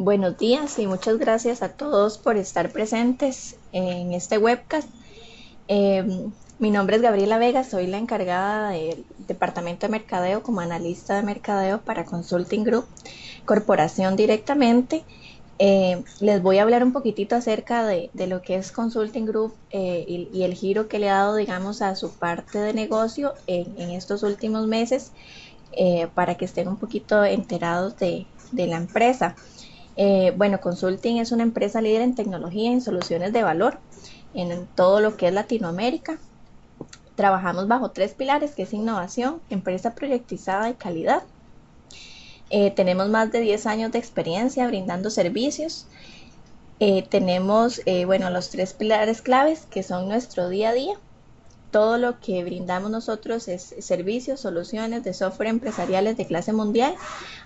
Buenos días y muchas gracias a todos por estar presentes en este webcast. Mi nombre es Gabriela Vega, soy la encargada del Departamento de Mercadeo como analista de mercadeo para Consulting Group Corporación directamente. Les voy a hablar un poquitito acerca de lo que es Consulting Group y el giro que le ha dado, digamos, a su parte de negocio en estos últimos meses para que estén un poquito enterados de la empresa. Bueno, Consulting es una empresa líder en tecnología y en soluciones de valor en todo lo que es Latinoamérica. Trabajamos bajo tres pilares, que es innovación, empresa proyectizada y calidad. Tenemos más de 10 años de experiencia brindando servicios. Tenemos, bueno, los tres pilares claves que son nuestro día a día. Todo lo que brindamos nosotros es servicios, soluciones de software empresariales de clase mundial,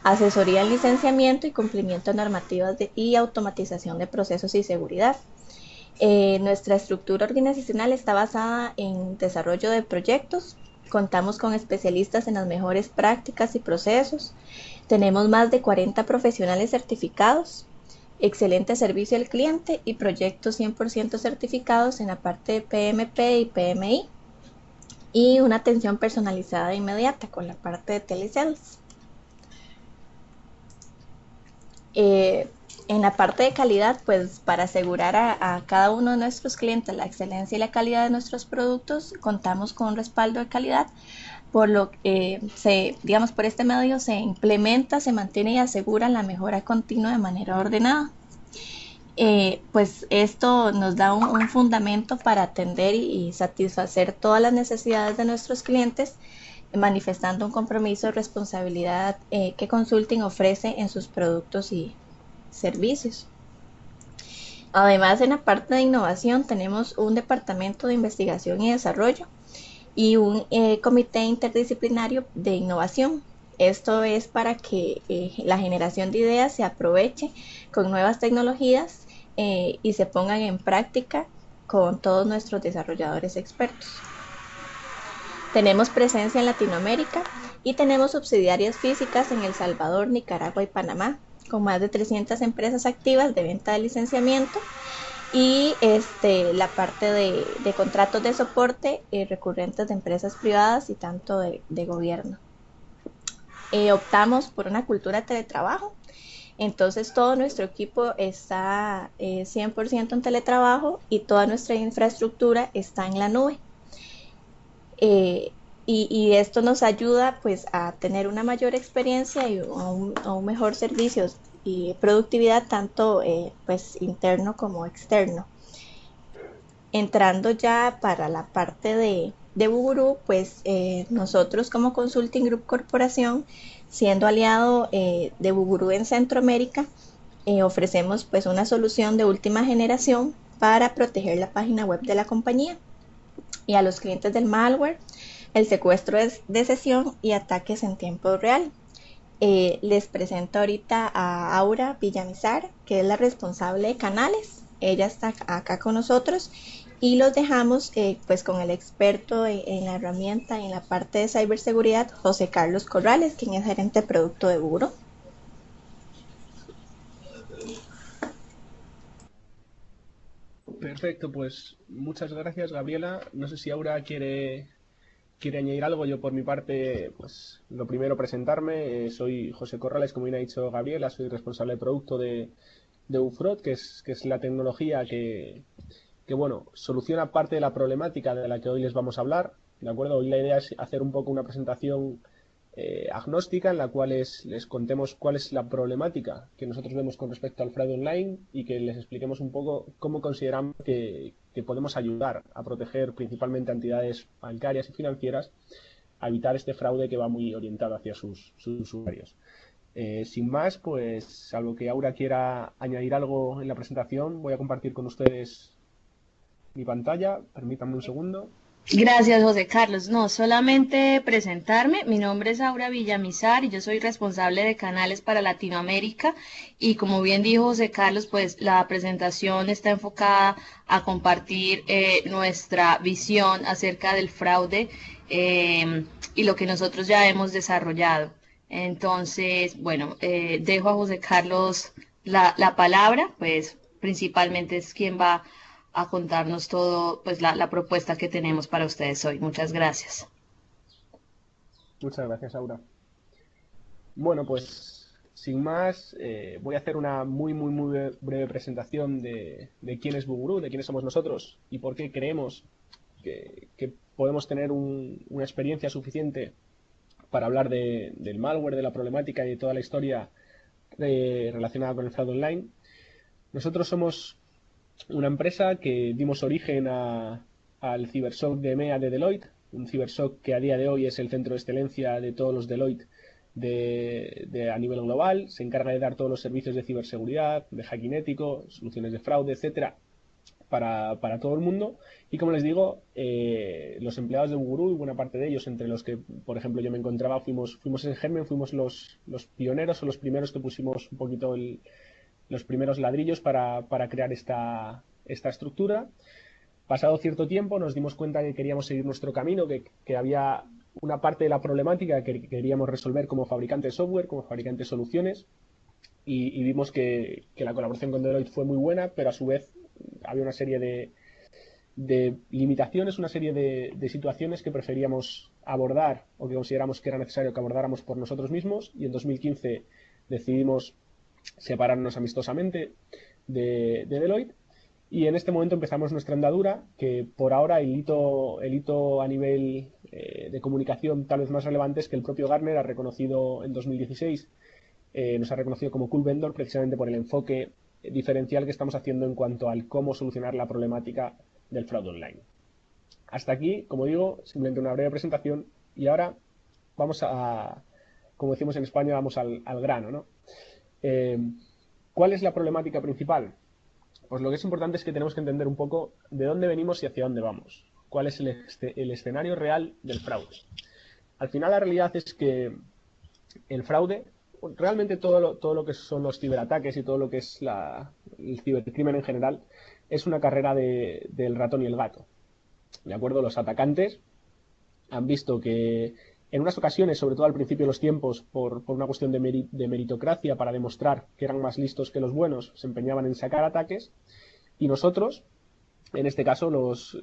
asesoría en licenciamiento y cumplimiento de normativas y automatización de procesos y seguridad. Nuestra estructura organizacional está basada en desarrollo de proyectos. Contamos con especialistas en las mejores prácticas y procesos. Tenemos más de 40 profesionales certificados, excelente servicio al cliente y proyectos 100% certificados en la parte de PMP y PMI y una atención personalizada e inmediata con la parte de telesales. Eh, en la parte de calidad, pues para asegurar a cada uno de nuestros clientes la excelencia y la calidad de nuestros productos, contamos con un respaldo de calidad, por lo que digamos, por este medio se implementa, se mantiene y asegura la mejora continua de manera ordenada. Pues esto nos da un fundamento para atender y satisfacer todas las necesidades de nuestros clientes, manifestando un compromiso de responsabilidad que Consulting ofrece en sus productos y servicios. Además, en la parte de innovación tenemos un departamento de investigación y desarrollo y un comité interdisciplinario de innovación. Esto es para que la generación de ideas se aproveche con nuevas tecnologías y se pongan en práctica con todos nuestros desarrolladores expertos. Tenemos presencia en Latinoamérica y tenemos subsidiarias físicas en El Salvador, Nicaragua y Panamá, con más de 300 empresas activas de venta de licenciamiento y la parte de contratos de soporte recurrentes de empresas privadas y tanto de gobierno. Optamos por una cultura de teletrabajo, entonces todo nuestro equipo está 100% en teletrabajo y toda nuestra infraestructura está en la nube. Eh, y esto nos ayuda pues a tener una mayor experiencia y a un mejor servicio y productividad tanto pues interno como externo. Entrando ya para la parte de Bugurú, pues nosotros como Consulting Group Corporación, siendo aliado de Bugurú en Centroamérica, ofrecemos pues una solución de última generación para proteger la página web de la compañía y a los clientes del malware, el secuestro de sesión y ataques en tiempo real. Les presento ahorita a Aura Villamizar, que es la responsable de canales. Ella está acá con nosotros y los dejamos pues con el experto en la herramienta en la parte de ciberseguridad, José Carlos Corrales, quien es gerente de producto de Buro. Perfecto, pues muchas gracias, Gabriela. No sé si Aura quiere añadir algo. Yo por mi parte, pues lo primero presentarme. Soy José Corrales, como bien ha dicho Gabriela, soy responsable de producto de UFROD, que es la tecnología que, bueno, soluciona parte de la problemática de la que hoy les vamos a hablar. ¿De acuerdo? Hoy la idea es hacer un poco una presentación agnóstica en la cual les contemos cuál es la problemática que nosotros vemos con respecto al fraude online y que les expliquemos un poco cómo consideramos que podemos ayudar a proteger principalmente a entidades bancarias y financieras a evitar este fraude que va muy orientado hacia sus usuarios. Sin más, pues salvo que Aura quiera añadir algo en la presentación, voy a compartir con ustedes mi pantalla. Permítanme un segundo. Gracias, José Carlos. No, solamente presentarme. Mi nombre es Aura Villamizar y yo soy responsable de canales para Latinoamérica. Y como bien dijo José Carlos, pues la presentación está enfocada a compartir nuestra visión acerca del fraude y lo que nosotros ya hemos desarrollado. Entonces, bueno, dejo a José Carlos la palabra, pues principalmente es quien va a contarnos todo, pues la propuesta que tenemos para ustedes hoy. Muchas gracias. Muchas gracias, Aura. Bueno, pues sin más, voy a hacer una muy breve presentación de quién es Buguru, de quiénes somos nosotros y por qué creemos que podemos tener una experiencia suficiente para hablar del malware, de la problemática y de toda la historia relacionada con el fraude online. Nosotros somos una empresa que dimos origen al Cibersec de EMEA de Deloitte, un Cibersec que a día de hoy es el centro de excelencia de todos los Deloitte a nivel global. Se encarga de dar todos los servicios de ciberseguridad, de hacking ético, soluciones de fraude, etcétera, para todo el mundo. Y como les digo, los empleados de Buguru, y buena parte de ellos, entre los que, por ejemplo, yo me encontraba, fuimos ese germen, fuimos los pioneros o los primeros que pusimos un poquito los primeros ladrillos para crear esta estructura. Pasado cierto tiempo nos dimos cuenta que queríamos seguir nuestro camino, que había una parte de la problemática que queríamos resolver como fabricante de software, como fabricante de soluciones, y vimos que la colaboración con Deloitte fue muy buena, pero a su vez había una serie de limitaciones, una serie de situaciones que preferíamos abordar o que consideramos que era necesario que abordáramos por nosotros mismos, y en 2015 decidimos separarnos amistosamente de Deloitte, y en este momento empezamos nuestra andadura, que por ahora el hito a nivel de comunicación tal vez más relevante es que el propio Gartner ha reconocido en 2016, nos ha reconocido como Cool Vendor precisamente por el enfoque diferencial que estamos haciendo en cuanto al cómo solucionar la problemática del fraude online. Hasta aquí, como digo, simplemente una breve presentación, y ahora vamos como decimos en España, vamos al grano, ¿no? ¿Cuál es la problemática principal? Pues lo que es importante es que tenemos que entender un poco de dónde venimos y hacia dónde vamos. ¿Cuál es el escenario real del fraude? Al final la realidad es que el fraude, realmente todo lo que son los ciberataques y todo lo que es el cibercrimen en general, es una carrera del ratón y el gato. ¿De acuerdo? Los atacantes han visto que en unas ocasiones, sobre todo al principio de los tiempos, por una cuestión de meritocracia, para demostrar que eran más listos que los buenos, se empeñaban en sacar ataques, y nosotros, en este caso,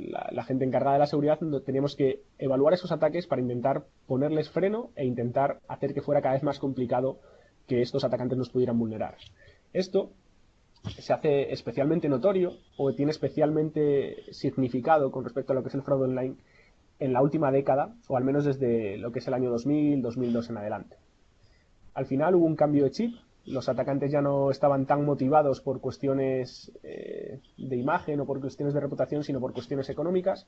la gente encargada de la seguridad, teníamos que evaluar esos ataques para intentar ponerles freno e intentar hacer que fuera cada vez más complicado que estos atacantes nos pudieran vulnerar. Esto se hace especialmente notorio o tiene especialmente significado con respecto a lo que es el fraude online en la última década, o al menos desde lo que es el año 2000, 2002 en adelante. Al final hubo un cambio de chip, los atacantes ya no estaban tan motivados por cuestiones de imagen o por cuestiones de reputación, sino por cuestiones económicas,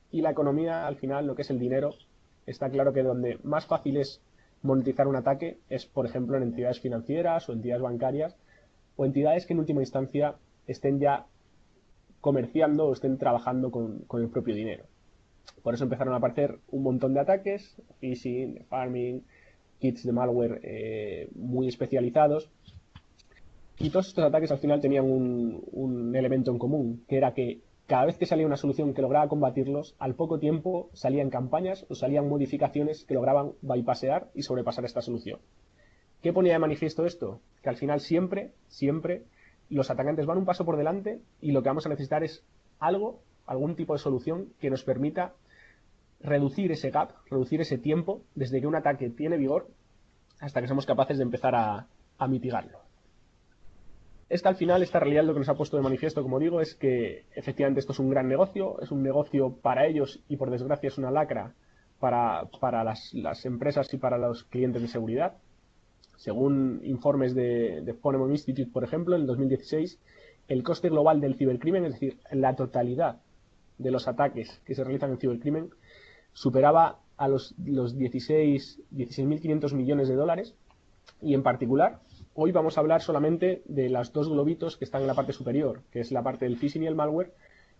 y la economía, al final, lo que es el dinero, está claro que donde más fácil es monetizar un ataque es, por ejemplo, en entidades financieras o entidades bancarias, o entidades que en última instancia estén ya comerciando o estén trabajando con el propio dinero. Por eso empezaron a aparecer un montón de ataques, phishing, farming, kits de malware muy especializados. Y todos estos ataques al final tenían un elemento en común, que era que cada vez que salía una solución que lograba combatirlos, al poco tiempo salían campañas o salían modificaciones que lograban bypassear y sobrepasar esta solución. ¿Qué ponía de manifiesto esto? Que al final siempre los atacantes van un paso por delante, y lo que vamos a necesitar es algún tipo de solución que nos permita reducir ese gap, reducir ese tiempo desde que un ataque tiene vigor hasta que somos capaces de empezar a mitigarlo. Esta realidad lo que nos ha puesto de manifiesto, como digo, es que efectivamente esto es un gran negocio, es un negocio para ellos y por desgracia es una lacra para las empresas y para los clientes de seguridad. Según informes de Ponemon Institute, por ejemplo, en el 2016, el coste global del cibercrimen, es decir, la totalidad de los ataques que se realizan en cibercrimen, superaba a los 16.500 millones de dólares, y en particular hoy vamos a hablar solamente de los dos globitos que están en la parte superior, que es la parte del phishing y el malware,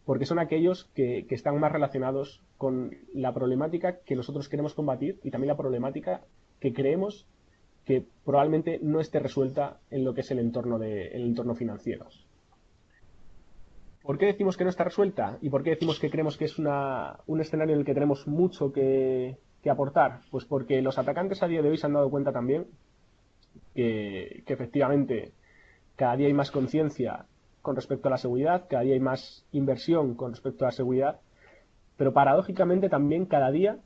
porque son aquellos que están más relacionados con la problemática que nosotros queremos combatir y también la problemática que creemos que probablemente no esté resuelta en lo que es el entorno financiero. ¿Por qué decimos que no está resuelta? ¿Y por qué decimos que creemos que es un escenario en el que tenemos mucho que aportar? Pues porque los atacantes a día de hoy se han dado cuenta también que efectivamente cada día hay más conciencia con respecto a la seguridad, cada día hay más inversión con respecto a la seguridad, pero paradójicamente también cada día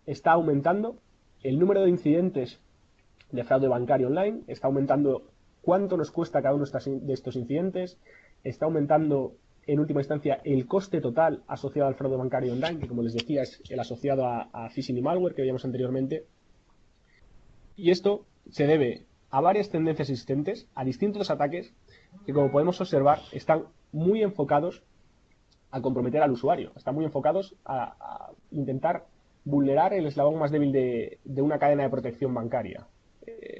está aumentando el número de incidentes de fraude bancario online, está aumentando cuánto nos cuesta cada uno de estos incidentes, está aumentando en última instancia el coste total asociado al fraude bancario online, que como les decía es el asociado a phishing y malware que veíamos anteriormente. Y esto se debe a varias tendencias existentes, a distintos ataques que, como podemos observar, están muy enfocados a comprometer al usuario, están muy enfocados a intentar vulnerar el eslabón más débil de una cadena de protección bancaria.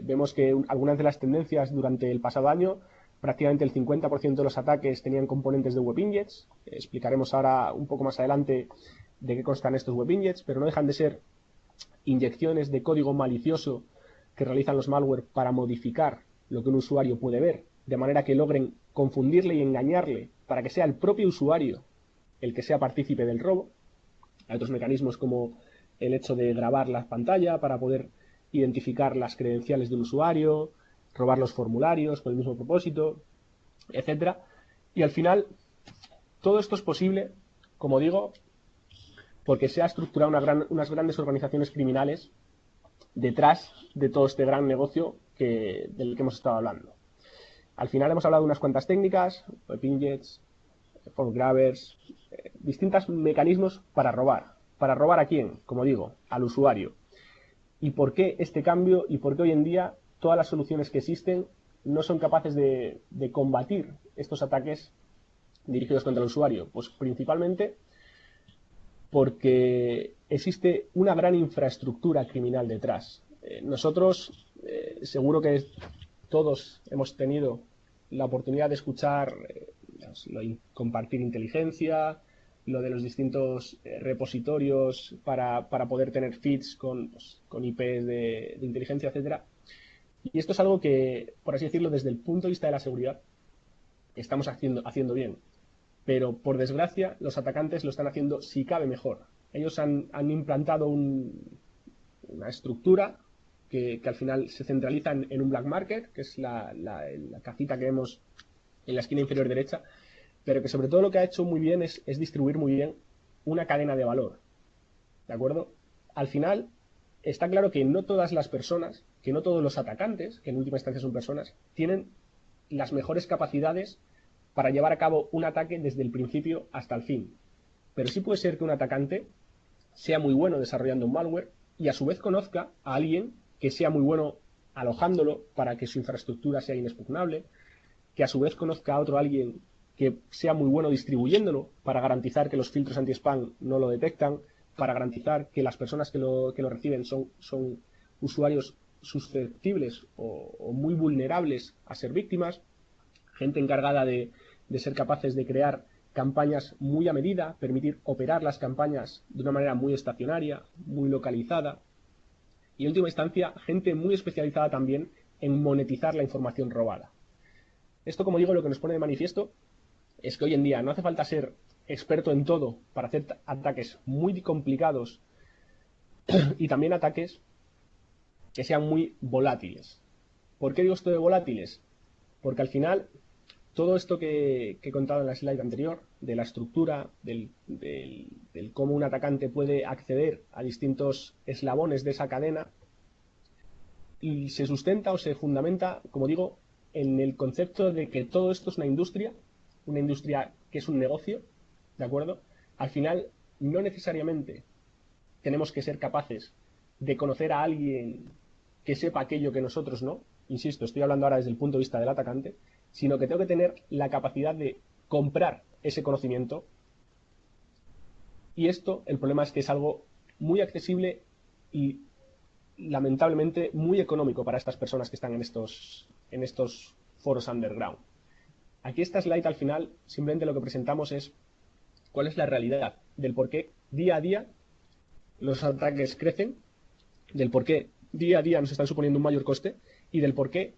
Vemos que algunas de las tendencias durante el pasado año, prácticamente el 50% de los ataques tenían componentes de web injects. Explicaremos ahora un poco más adelante de qué constan estos web injects, pero no dejan de ser inyecciones de código malicioso que realizan los malware para modificar lo que un usuario puede ver, de manera que logren confundirle y engañarle para que sea el propio usuario el que sea partícipe del robo. Hay otros mecanismos como el hecho de grabar la pantalla para poder identificar las credenciales de un usuario, robar los formularios con el mismo propósito, etcétera. Y al final, todo esto es posible, como digo, porque se ha estructurado unas grandes organizaciones criminales detrás de todo este gran negocio del que hemos estado hablando. Al final hemos hablado de unas cuantas técnicas, web injects, form grabbers, distintos mecanismos para robar. ¿Para robar a quién? Como digo, al usuario. ¿Y por qué este cambio y por qué hoy en día todas las soluciones que existen no son capaces de combatir estos ataques dirigidos contra el usuario? Pues principalmente porque existe una gran infraestructura criminal detrás. Nosotros, seguro que todos hemos tenido la oportunidad de escuchar compartir inteligencia, lo de los distintos repositorios para poder tener feeds con IPs de inteligencia, etcétera. Y esto es algo que, por así decirlo, desde el punto de vista de la seguridad, estamos haciendo bien. Pero, por desgracia, los atacantes lo están haciendo, si cabe, mejor. Ellos han implantado una estructura que al final se centraliza en un black market, que es la cajita que vemos en la esquina inferior derecha, pero que sobre todo lo que ha hecho muy bien es distribuir muy bien una cadena de valor. ¿De acuerdo? Al final, está claro que no todas las personas, que no todos los atacantes, que en última instancia son personas, tienen las mejores capacidades para llevar a cabo un ataque desde el principio hasta el fin. Pero sí puede ser que un atacante sea muy bueno desarrollando un malware y a su vez conozca a alguien que sea muy bueno alojándolo para que su infraestructura sea inexpugnable, que a su vez conozca a otro alguien que sea muy bueno distribuyéndolo para garantizar que los filtros anti-spam no lo detectan, para garantizar que las personas que lo reciben son usuarios susceptibles o muy vulnerables a ser víctimas, gente encargada de ser capaces de crear campañas muy a medida, permitir operar las campañas de una manera muy estacionaria, muy localizada, y en última instancia, gente muy especializada también en monetizar la información robada. Esto, como digo, lo que nos pone de manifiesto es que hoy en día no hace falta ser experto en todo para hacer ataques muy complicados y también ataques que sean muy volátiles. ¿Por qué digo esto de volátiles? Porque al final todo esto que he contado en la slide anterior, de la estructura, del cómo un atacante puede acceder a distintos eslabones de esa cadena, y se sustenta o se fundamenta, como digo, en el concepto de que todo esto es una industria que es un negocio, ¿de acuerdo? Al final, no necesariamente tenemos que ser capaces de conocer a alguien que sepa aquello que nosotros no, insisto, estoy hablando ahora desde el punto de vista del atacante, sino que tengo que tener la capacidad de comprar ese conocimiento. Y esto, el problema es que es algo muy accesible y lamentablemente muy económico para estas personas que están en estos foros underground. Aquí esta slide al final simplemente lo que presentamos es cuál es la realidad del por qué día a día los ataques crecen, del por qué día a día nos están suponiendo un mayor coste y del por qué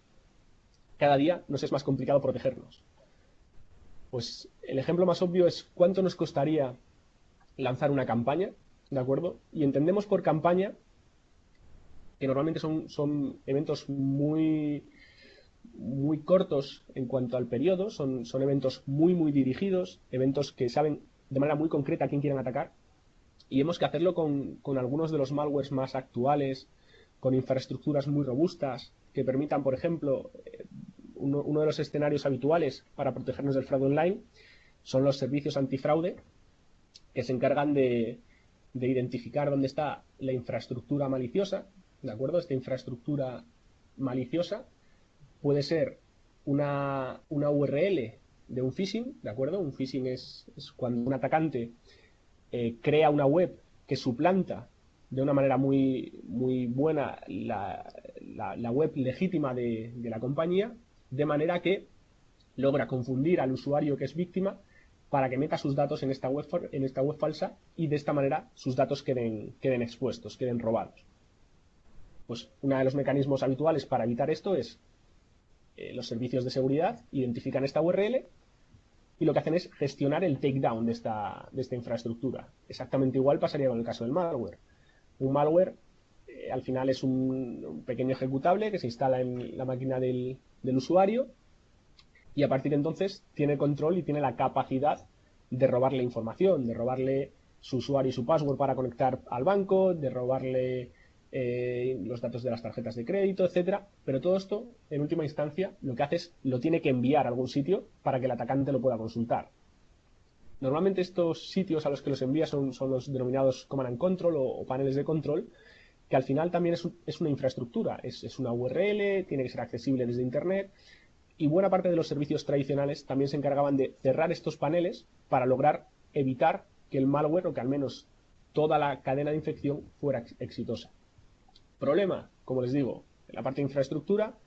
cada día nos es más complicado protegernos. Pues el ejemplo más obvio es cuánto nos costaría lanzar una campaña, ¿de acuerdo? Y entendemos por campaña que normalmente son eventos muy muy cortos en cuanto al periodo, son eventos muy dirigidos, eventos que saben de manera muy concreta a quién quieren atacar, y hemos que hacerlo con algunos de los malwares más actuales, con infraestructuras muy robustas, que permitan, por ejemplo, uno de los escenarios habituales para protegernos del fraude online son los servicios antifraude, que se encargan de identificar dónde está la infraestructura maliciosa, ¿de acuerdo? Esta infraestructura maliciosa puede ser una URL de un phishing, ¿de acuerdo? Un phishing es cuando un atacante crea una web que suplanta de una manera muy buena la web legítima de la compañía, de manera que logra confundir al usuario que es víctima para que meta sus datos en esta web falsa y de esta manera sus datos queden expuestos, queden robados. Pues uno de los mecanismos habituales para evitar esto es los servicios de seguridad identifican esta URL y lo que hacen es gestionar el takedown de esta infraestructura. Exactamente igual pasaría con el caso del malware. Un malware al final es un pequeño ejecutable que se instala en la máquina del usuario y a partir de entonces tiene control y tiene la capacidad de robarle información, de robarle su usuario y su password para conectar al banco, de robarle los datos de las tarjetas de crédito, etcétera. Pero todo esto, en última instancia, lo que hace es lo tiene que enviar a algún sitio para que el atacante lo pueda consultar. Normalmente estos sitios a los que los envía son los denominados Command and Control o paneles de control, que al final también es una infraestructura, es una URL, tiene que ser accesible desde Internet, y buena parte de los servicios tradicionales también se encargaban de cerrar estos paneles para lograr evitar que el malware, o que al menos toda la cadena de infección, fuera exitosa. Problema, como les digo, en la parte de infraestructura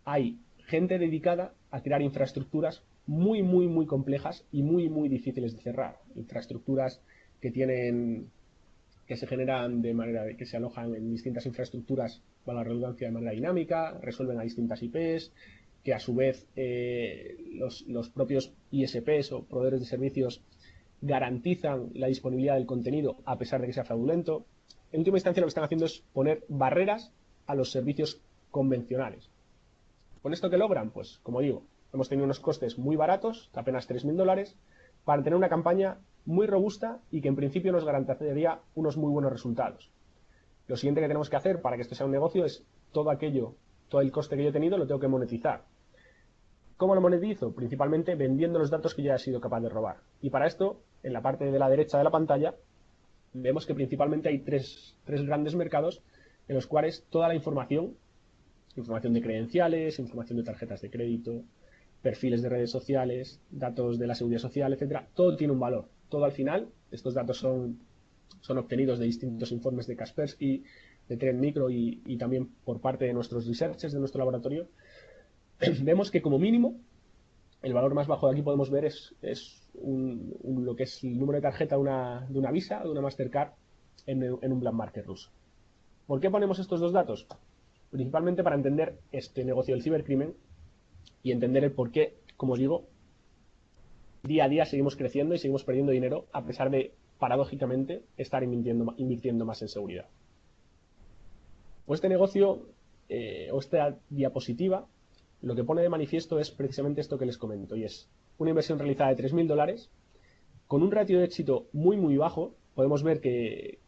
hay gente dedicada a crear infraestructuras muy complejas y muy difíciles de cerrar. Infraestructuras que se generan de manera que se alojan en distintas infraestructuras, para la redundancia, de manera dinámica, resuelven a distintas IPs, que a su vez los propios ISPs o proveedores de servicios garantizan la disponibilidad del contenido a pesar de que sea fraudulento. En última instancia lo que están haciendo es poner barreras a los servicios convencionales. ¿Con esto qué logran? Pues, como digo, hemos tenido unos costes muy baratos, de apenas $3.000, para tener una campaña muy robusta y que en principio nos garantizaría unos muy buenos resultados. Lo siguiente que tenemos que hacer para que esto sea un negocio es todo el coste que yo he tenido lo tengo que monetizar. ¿Cómo lo monetizo? Principalmente vendiendo los datos que ya he sido capaz de robar. Y para esto, en la parte de la derecha de la pantalla, vemos que principalmente hay tres grandes mercados en los cuales toda la información de credenciales, información de tarjetas de crédito, perfiles de redes sociales, datos de la seguridad social, etcétera, todo tiene un valor. Todo al final, estos datos son obtenidos de distintos informes de Kaspersky, de Trend Micro y también por parte de nuestros researchers de nuestro laboratorio. Vemos que como mínimo el valor más bajo de aquí podemos ver es lo que es el número de tarjeta de una Visa o de una Mastercard en un black market ruso. ¿Por qué ponemos estos dos datos? Principalmente para entender este negocio del cibercrimen y entender el por qué, como os digo, día a día seguimos creciendo y seguimos perdiendo dinero a pesar de, paradójicamente, estar invirtiendo más en seguridad. Pues este negocio, o esta diapositiva, lo que pone de manifiesto es precisamente esto que les comento, y es una inversión realizada de $3.000 con un ratio de éxito muy bajo. Podemos ver que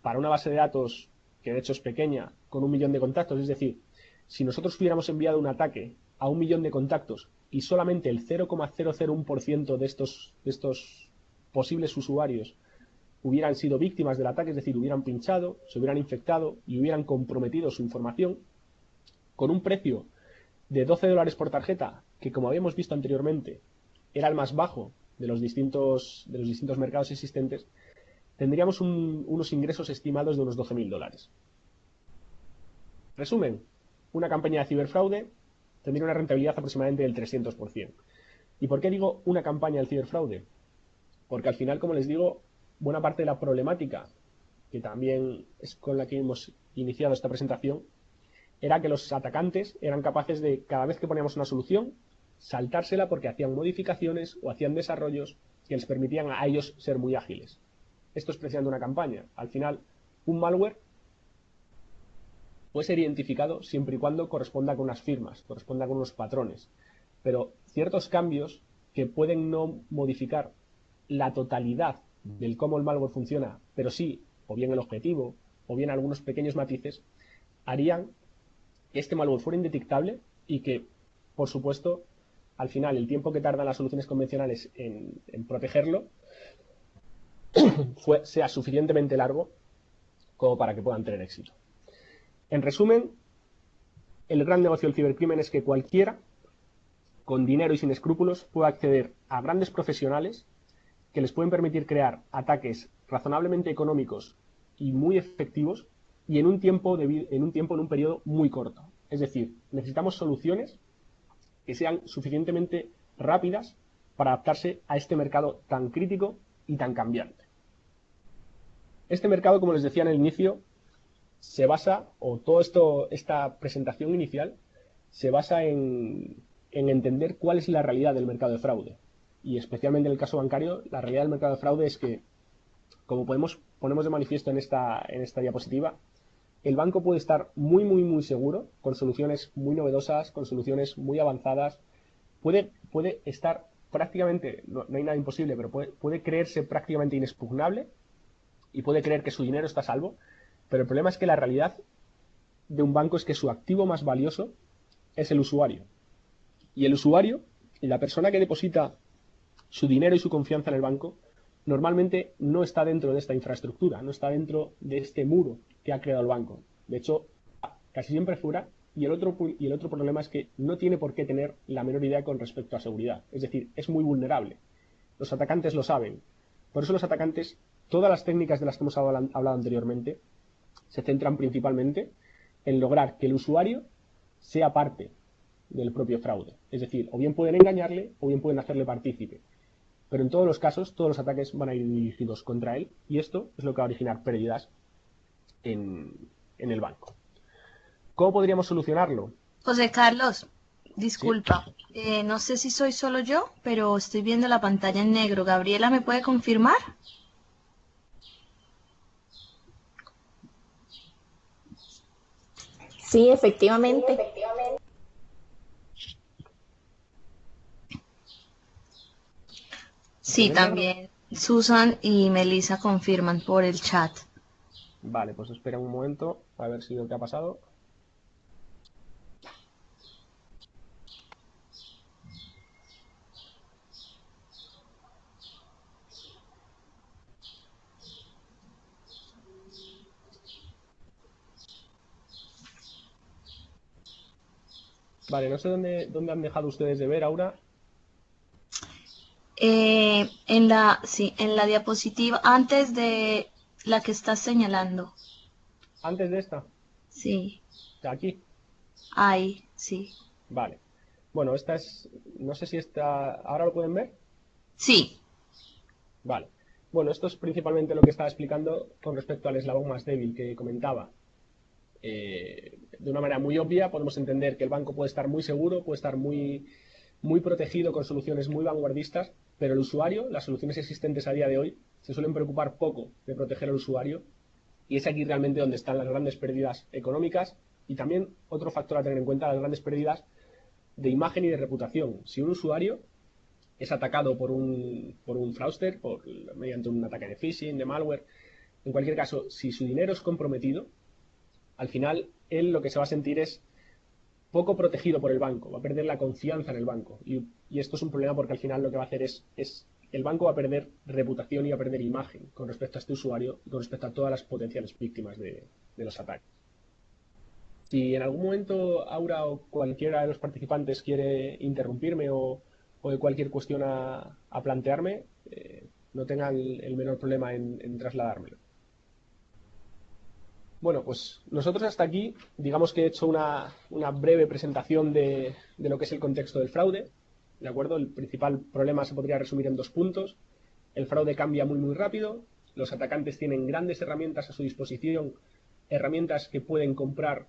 para una base de datos que de hecho es pequeña, con 1 millón de contactos, es decir, si nosotros hubiéramos enviado un ataque a 1 millón de contactos y solamente el 0,001% de estos posibles usuarios hubieran sido víctimas del ataque, es decir, hubieran pinchado, se hubieran infectado y hubieran comprometido su información, con un precio de $12 por tarjeta, que como habíamos visto anteriormente era el más bajo de los distintos mercados existentes, tendríamos unos ingresos estimados de unos $12.000. Resumen, una campaña de ciberfraude tendría una rentabilidad aproximadamente del 300%. ¿Y por qué digo una campaña del ciberfraude? Porque al final, como les digo, buena parte de la problemática, que también es con la que hemos iniciado esta presentación, era que los atacantes eran capaces de, cada vez que poníamos una solución, saltársela porque hacían modificaciones o hacían desarrollos que les permitían a ellos ser muy ágiles. Esto es precisamente una campaña. Al final, un malware puede ser identificado siempre y cuando corresponda con unas firmas, corresponda con unos patrones. Pero ciertos cambios que pueden no modificar la totalidad del cómo el malware funciona, pero sí, o bien el objetivo, o bien algunos pequeños matices, harían que este malware fuera indetectable y que, por supuesto, al final el tiempo que tardan las soluciones convencionales en protegerlo sea suficientemente largo como para que puedan tener éxito. En resumen, el gran negocio del cibercrimen es que cualquiera, con dinero y sin escrúpulos, puede acceder a grandes profesionales que les pueden permitir crear ataques razonablemente económicos y muy efectivos y en un periodo muy corto. Es decir, necesitamos soluciones que sean suficientemente rápidas para adaptarse a este mercado tan crítico y tan cambiante. Este mercado, como les decía en el inicio, se basa, o esta presentación inicial, se basa en entender cuál es la realidad del mercado de fraude. Y especialmente en el caso bancario, la realidad del mercado de fraude es que, como ponemos de manifiesto en esta diapositiva, el banco puede estar muy seguro, con soluciones muy novedosas, con soluciones muy avanzadas. Puede estar prácticamente, no hay nada imposible, pero puede creerse prácticamente inexpugnable y puede creer que su dinero está a salvo. Pero el problema es que la realidad de un banco es que su activo más valioso es el usuario. Y el usuario, y la persona que deposita su dinero y su confianza en el banco, normalmente no está dentro de esta infraestructura, no está dentro de este muro que ha creado el banco. De hecho, casi siempre fuera, y el otro problema es que no tiene por qué tener la menor idea con respecto a seguridad. Es decir, es muy vulnerable. Los atacantes lo saben. Por eso los atacantes, todas las técnicas de las que hemos hablado anteriormente, se centran principalmente en lograr que el usuario sea parte del propio fraude. Es decir, o bien pueden engañarle o bien pueden hacerle partícipe. Pero en todos los casos, todos los ataques van a ir dirigidos contra él y esto es lo que va a originar pérdidas en el banco. ¿Cómo podríamos solucionarlo? José Carlos, ¿Sí? disculpa, no sé si soy solo yo, pero estoy viendo la pantalla en negro. ¿Gabriela me puede confirmar? Sí, efectivamente. Sí, ¿Pueden verlo? también Susan y Melissa confirman por el chat. Vale, pues espera un momento a ver si lo que ha pasado. Vale, no sé dónde han dejado ustedes de ver, Aura. En la diapositiva, antes de la que estás señalando. Antes de esta, Sí, aquí. ahí, sí. Vale. Bueno, no sé si ¿ahora lo pueden ver? Sí, Vale. Bueno, esto es principalmente lo que estaba explicando con respecto al eslabón más débil que comentaba. De una manera muy obvia podemos entender que el banco puede estar muy seguro, puede estar muy protegido con soluciones muy vanguardistas, pero el usuario, las soluciones existentes a día de hoy, se suelen preocupar poco de proteger al usuario y es aquí realmente donde están las grandes pérdidas económicas y también otro factor a tener en cuenta, las grandes pérdidas de imagen y de reputación. Si un usuario es atacado por un fraudster, mediante un ataque de phishing, de malware, en cualquier caso, si su dinero es comprometido, al final él lo que se va a sentir es poco protegido por el banco, va a perder la confianza en el banco. Y esto es un problema porque al final lo que va a hacer es el banco va a perder reputación y va a perder imagen con respecto a este usuario y con respecto a todas las potenciales víctimas de los ataques. Si en algún momento Aura o cualquiera de los participantes quiere interrumpirme o de cualquier cuestión a plantearme, no tengan el menor problema en trasladármelo. Bueno, pues nosotros hasta aquí, digamos que he hecho una breve presentación de lo que es el contexto del fraude, ¿de acuerdo? El principal problema se podría resumir en 2 puntos. El fraude cambia muy rápido, los atacantes tienen grandes herramientas a su disposición, herramientas que pueden comprar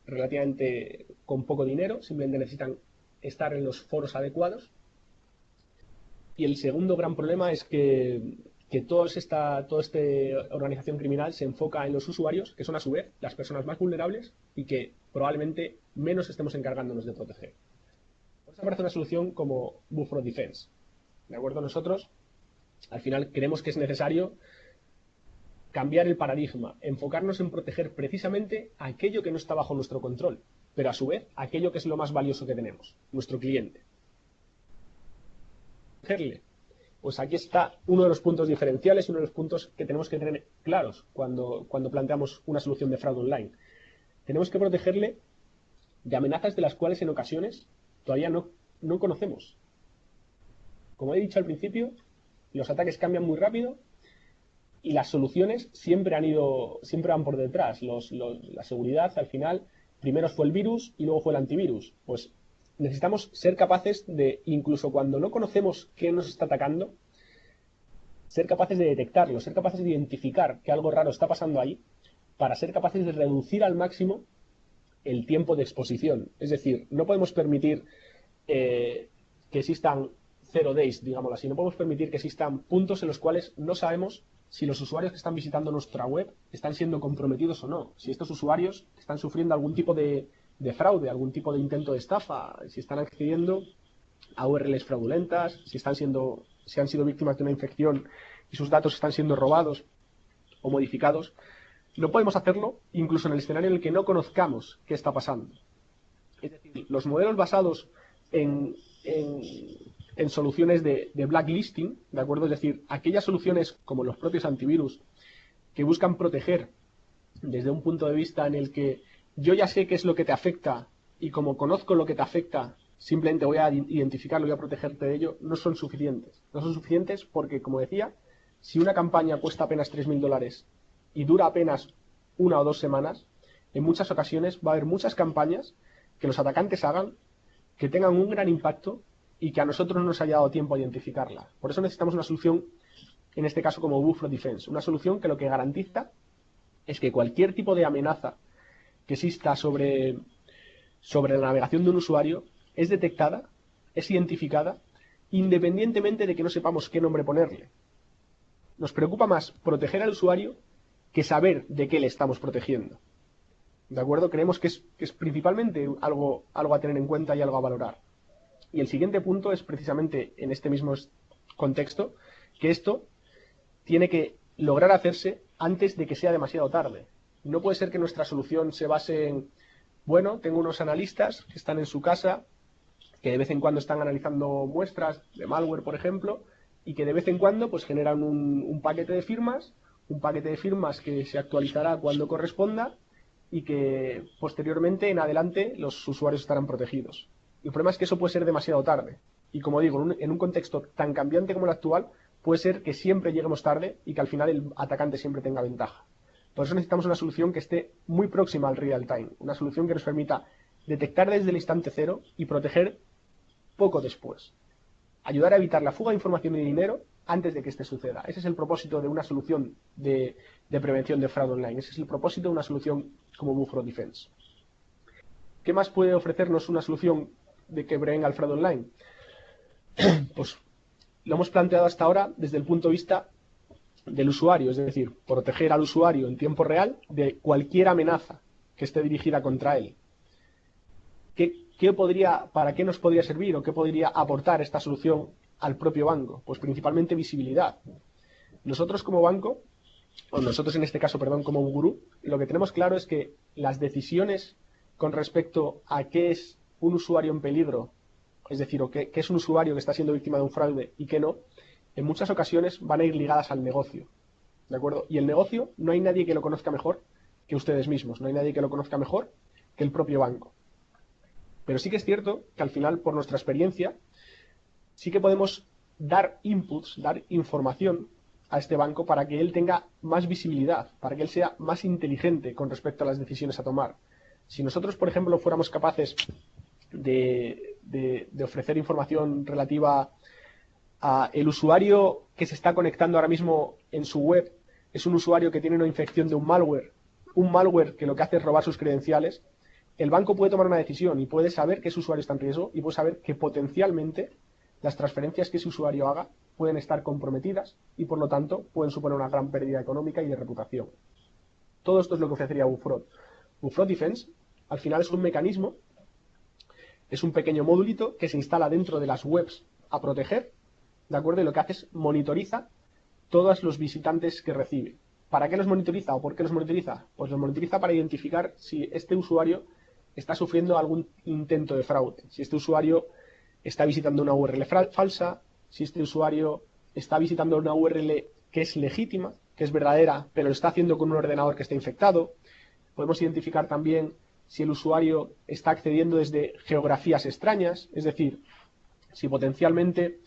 relativamente con poco dinero, simplemente necesitan estar en los foros adecuados. Y el segundo gran problema es que que toda esta organización criminal se enfoca en los usuarios, que son a su vez las personas más vulnerables y que probablemente menos estemos encargándonos de proteger. Por eso aparece una solución como Bug Fraud Defense. ¿De acuerdo? Nosotros, al final, creemos que es necesario cambiar el paradigma, enfocarnos en proteger precisamente aquello que no está bajo nuestro control, pero a su vez aquello que es lo más valioso que tenemos, nuestro cliente. Protegerle. Pues aquí está uno de los puntos diferenciales y uno de los puntos que tenemos que tener claros cuando planteamos una solución de fraude online. Tenemos que protegerle de amenazas de las cuales en ocasiones todavía no conocemos. Como he dicho al principio, los ataques cambian muy rápido y las soluciones siempre van por detrás. La seguridad, al final, primero fue el virus y luego fue el antivirus. Pues necesitamos ser capaces de, incluso cuando no conocemos qué nos está atacando, ser capaces de detectarlo, ser capaces de identificar que algo raro está pasando ahí, para ser capaces de reducir al máximo el tiempo de exposición. Es decir, no podemos permitir que existan 0 days, digámoslo así. No podemos permitir que existan puntos en los cuales no sabemos si los usuarios que están visitando nuestra web están siendo comprometidos o no. Si estos usuarios están sufriendo algún tipo de fraude, algún tipo de intento de estafa, si están accediendo a URLs fraudulentas, si han sido víctimas de una infección y sus datos están siendo robados o modificados. No podemos hacerlo incluso en el escenario en el que no conozcamos qué está pasando. Es decir, los modelos basados en soluciones de blacklisting, ¿de acuerdo? Es decir, aquellas soluciones como los propios antivirus que buscan proteger desde un punto de vista en el que yo ya sé qué es lo que te afecta y como conozco lo que te afecta, simplemente voy a identificarlo y voy a protegerte de ello, no son suficientes. No son suficientes porque, como decía, si una campaña cuesta apenas $3.000 y dura apenas 1 o 2 semanas, en muchas ocasiones va a haber muchas campañas que los atacantes hagan que tengan un gran impacto y que a nosotros no nos haya dado tiempo a identificarla. Por eso necesitamos una solución, en este caso como Bug Fraud Defense, una solución que lo que garantiza es que cualquier tipo de amenaza que exista sobre la navegación de un usuario es detectada, es identificada, independientemente de que no sepamos qué nombre ponerle. Nos preocupa más proteger al usuario que saber de qué le estamos protegiendo. ¿De acuerdo? Creemos que es principalmente algo a tener en cuenta y algo a valorar. Y el siguiente punto es precisamente en este mismo contexto, que esto tiene que lograr hacerse antes de que sea demasiado tarde. No puede ser que nuestra solución se base en, bueno, tengo unos analistas que están en su casa, que de vez en cuando están analizando muestras de malware, por ejemplo, y que de vez en cuando pues generan un paquete de firmas, que se actualizará cuando corresponda y que posteriormente en adelante los usuarios estarán protegidos. El problema es que eso puede ser demasiado tarde. Y como digo, en un contexto tan cambiante como el actual, puede ser que siempre lleguemos tarde y que al final el atacante siempre tenga ventaja. Por eso necesitamos una solución que esté muy próxima al real time, una solución que nos permita detectar desde el instante cero y proteger poco después. Ayudar a evitar la fuga de información y dinero antes de que este suceda. Ese es el propósito de una solución de prevención de fraude online. Ese es el propósito de una solución como Bug Fraud Defense. ¿Qué más puede ofrecernos una solución de que prevenga el fraude online? Pues lo hemos planteado hasta ahora desde el punto de vista del usuario, es decir, proteger al usuario en tiempo real de cualquier amenaza que esté dirigida contra él. ¿Para qué nos podría servir o qué podría aportar esta solución al propio banco? Pues principalmente visibilidad. Nosotros como banco, o nosotros en este caso, perdón, como gurú, lo que tenemos claro es que las decisiones con respecto a qué es un usuario en peligro, es decir, o qué es un usuario que está siendo víctima de un fraude y qué no, en muchas ocasiones van a ir ligadas al negocio, ¿de acuerdo? Y el negocio no hay nadie que lo conozca mejor que ustedes mismos, no hay nadie que lo conozca mejor que el propio banco. Pero sí que es cierto que al final, por nuestra experiencia, sí que podemos dar inputs, dar información a este banco para que él tenga más visibilidad, para que él sea más inteligente con respecto a las decisiones a tomar. Si nosotros, por ejemplo, fuéramos capaces de ofrecer información relativa a el usuario que se está conectando ahora mismo en su web, es un usuario que tiene una infección de un malware que lo que hace es robar sus credenciales, el banco puede tomar una decisión y puede saber que ese usuario está en riesgo y puede saber que potencialmente las transferencias que ese usuario haga pueden estar comprometidas y por lo tanto pueden suponer una gran pérdida económica y de reputación. Todo esto es lo que ofrecería UFraud. UFraud Defense al final es un mecanismo, es un pequeño modulito que se instala dentro de las webs a proteger, ¿de acuerdo? Y lo que hace es monitoriza todos los visitantes que recibe. ¿Para qué los monitoriza o por qué los monitoriza? Pues los monitoriza para identificar si este usuario está sufriendo algún intento de fraude, si este usuario está visitando una URL falsa, si este usuario está visitando una URL que es legítima, que es verdadera, pero lo está haciendo con un ordenador que está infectado. Podemos identificar también si el usuario está accediendo desde geografías extrañas, es decir, si potencialmente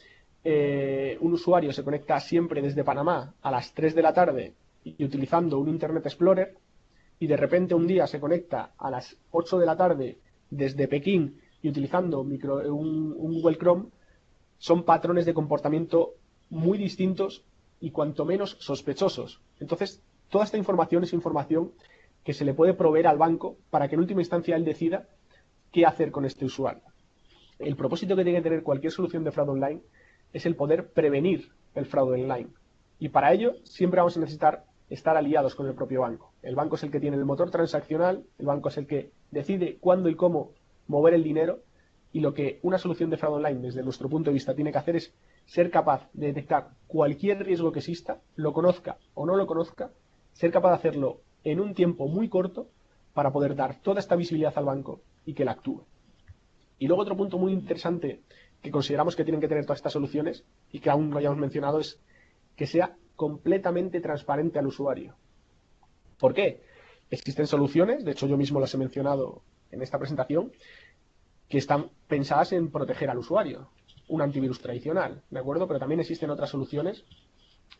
un usuario se conecta siempre desde Panamá a las 3 de la tarde y utilizando un Internet Explorer, y de repente un día se conecta a las 8 de la tarde desde Pekín y utilizando un Google Chrome, son patrones de comportamiento muy distintos y cuanto menos sospechosos. Entonces, toda esta información es información que se le puede proveer al banco para que en última instancia él decida qué hacer con este usuario. El propósito que tiene que tener cualquier solución de fraude online es el poder prevenir el fraude online. Y para ello siempre vamos a necesitar estar aliados con el propio banco. El banco es el que tiene el motor transaccional, el banco es el que decide cuándo y cómo mover el dinero, y lo que una solución de fraude online desde nuestro punto de vista tiene que hacer es ser capaz de detectar cualquier riesgo que exista, lo conozca o no lo conozca, ser capaz de hacerlo en un tiempo muy corto para poder dar toda esta visibilidad al banco y que él actúe. Y luego otro punto muy interesante que consideramos que tienen que tener todas estas soluciones y que aún no hayamos mencionado es que sea completamente transparente al usuario. ¿Por qué? Existen soluciones, de hecho yo mismo las he mencionado en esta presentación, que están pensadas en proteger al usuario. Un antivirus tradicional, ¿de acuerdo? Pero también existen otras soluciones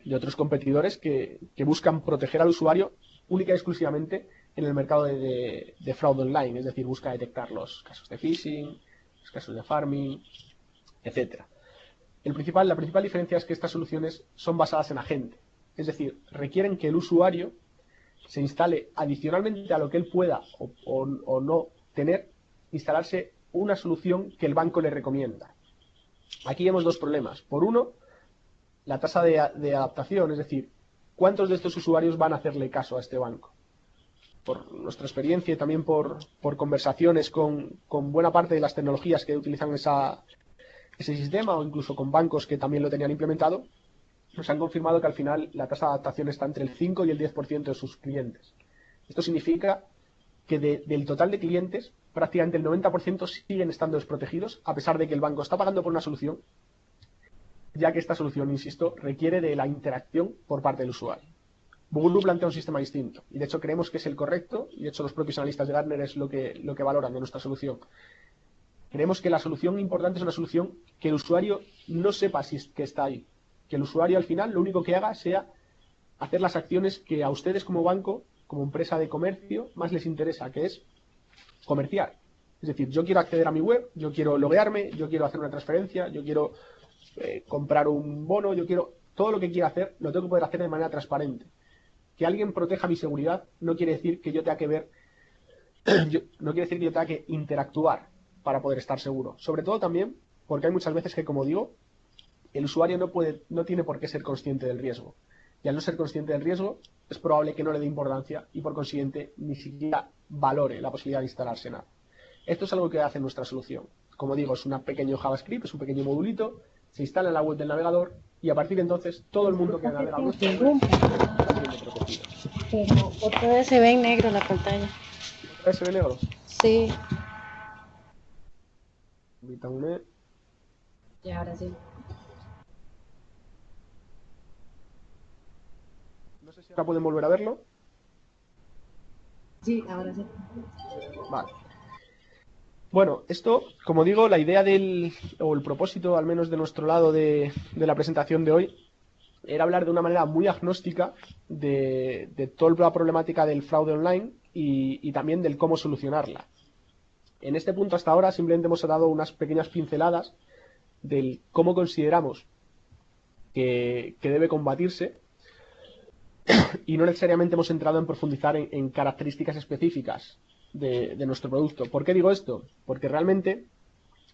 de otros competidores que buscan proteger al usuario única y exclusivamente en el mercado de fraude online, es decir, busca detectar los casos de phishing, los casos de farming, etcétera. La principal diferencia es que estas soluciones son basadas en agente, es decir, requieren que el usuario se instale adicionalmente a lo que él pueda o no tener, instalarse una solución que el banco le recomienda. Aquí vemos dos problemas. Por uno, la tasa de adaptación, es decir, ¿cuántos de estos usuarios van a hacerle caso a este banco? Por nuestra experiencia y también por conversaciones con buena parte de las tecnologías que utilizan ese sistema, o incluso con bancos que también lo tenían implementado, nos han confirmado que al final la tasa de adaptación está entre el 5 y el 10% de sus clientes. Esto significa que del total de clientes, prácticamente el 90% siguen estando desprotegidos, a pesar de que el banco está pagando por una solución, ya que esta solución, insisto, requiere de la interacción por parte del usuario. Boolean plantea un sistema distinto, y de hecho creemos que es el correcto, y de hecho los propios analistas de Gartner es lo que valoran de nuestra solución. Creemos que la solución importante es una solución que el usuario no sepa que está ahí, que el usuario al final lo único que haga sea hacer las acciones que a ustedes como banco, como empresa de comercio, más les interesa, que es comerciar. Es decir, yo quiero acceder a mi web, yo quiero loguearme, yo quiero hacer una transferencia, yo quiero comprar un bono, yo quiero... Todo lo que quiera hacer, lo tengo que poder hacer de manera transparente. Que alguien proteja mi seguridad no quiere decir que yo tenga que ver... no quiere decir que yo tenga que interactuar para poder estar seguro. Sobre todo también porque hay muchas veces que, como digo, el usuario no tiene por qué ser consciente del riesgo. Y al no ser consciente del riesgo, es probable que no le dé importancia y por consiguiente ni siquiera valore la posibilidad de instalarse nada. Esto es algo que hace nuestra solución. Como digo, es un pequeño JavaScript, es un pequeño modulito, se instala en la web del navegador y a partir de entonces todo el mundo que navega nuestra web está siendo protegido. Pero otra vez se ve en negro la pantalla. ¿Otra vez se ve negro? Sí. Permítanme. Y ahora sí. No sé si ahora pueden volver a verlo. Sí, ahora sí. Vale. Bueno, esto, como digo, la idea o el propósito, al menos de nuestro lado de la presentación de hoy, era hablar de una manera muy agnóstica de toda la problemática del fraude online y también del cómo solucionarla. En este punto hasta ahora simplemente hemos dado unas pequeñas pinceladas del cómo consideramos que debe combatirse y no necesariamente hemos entrado en profundizar en características específicas de nuestro producto. ¿Por qué digo esto? Porque realmente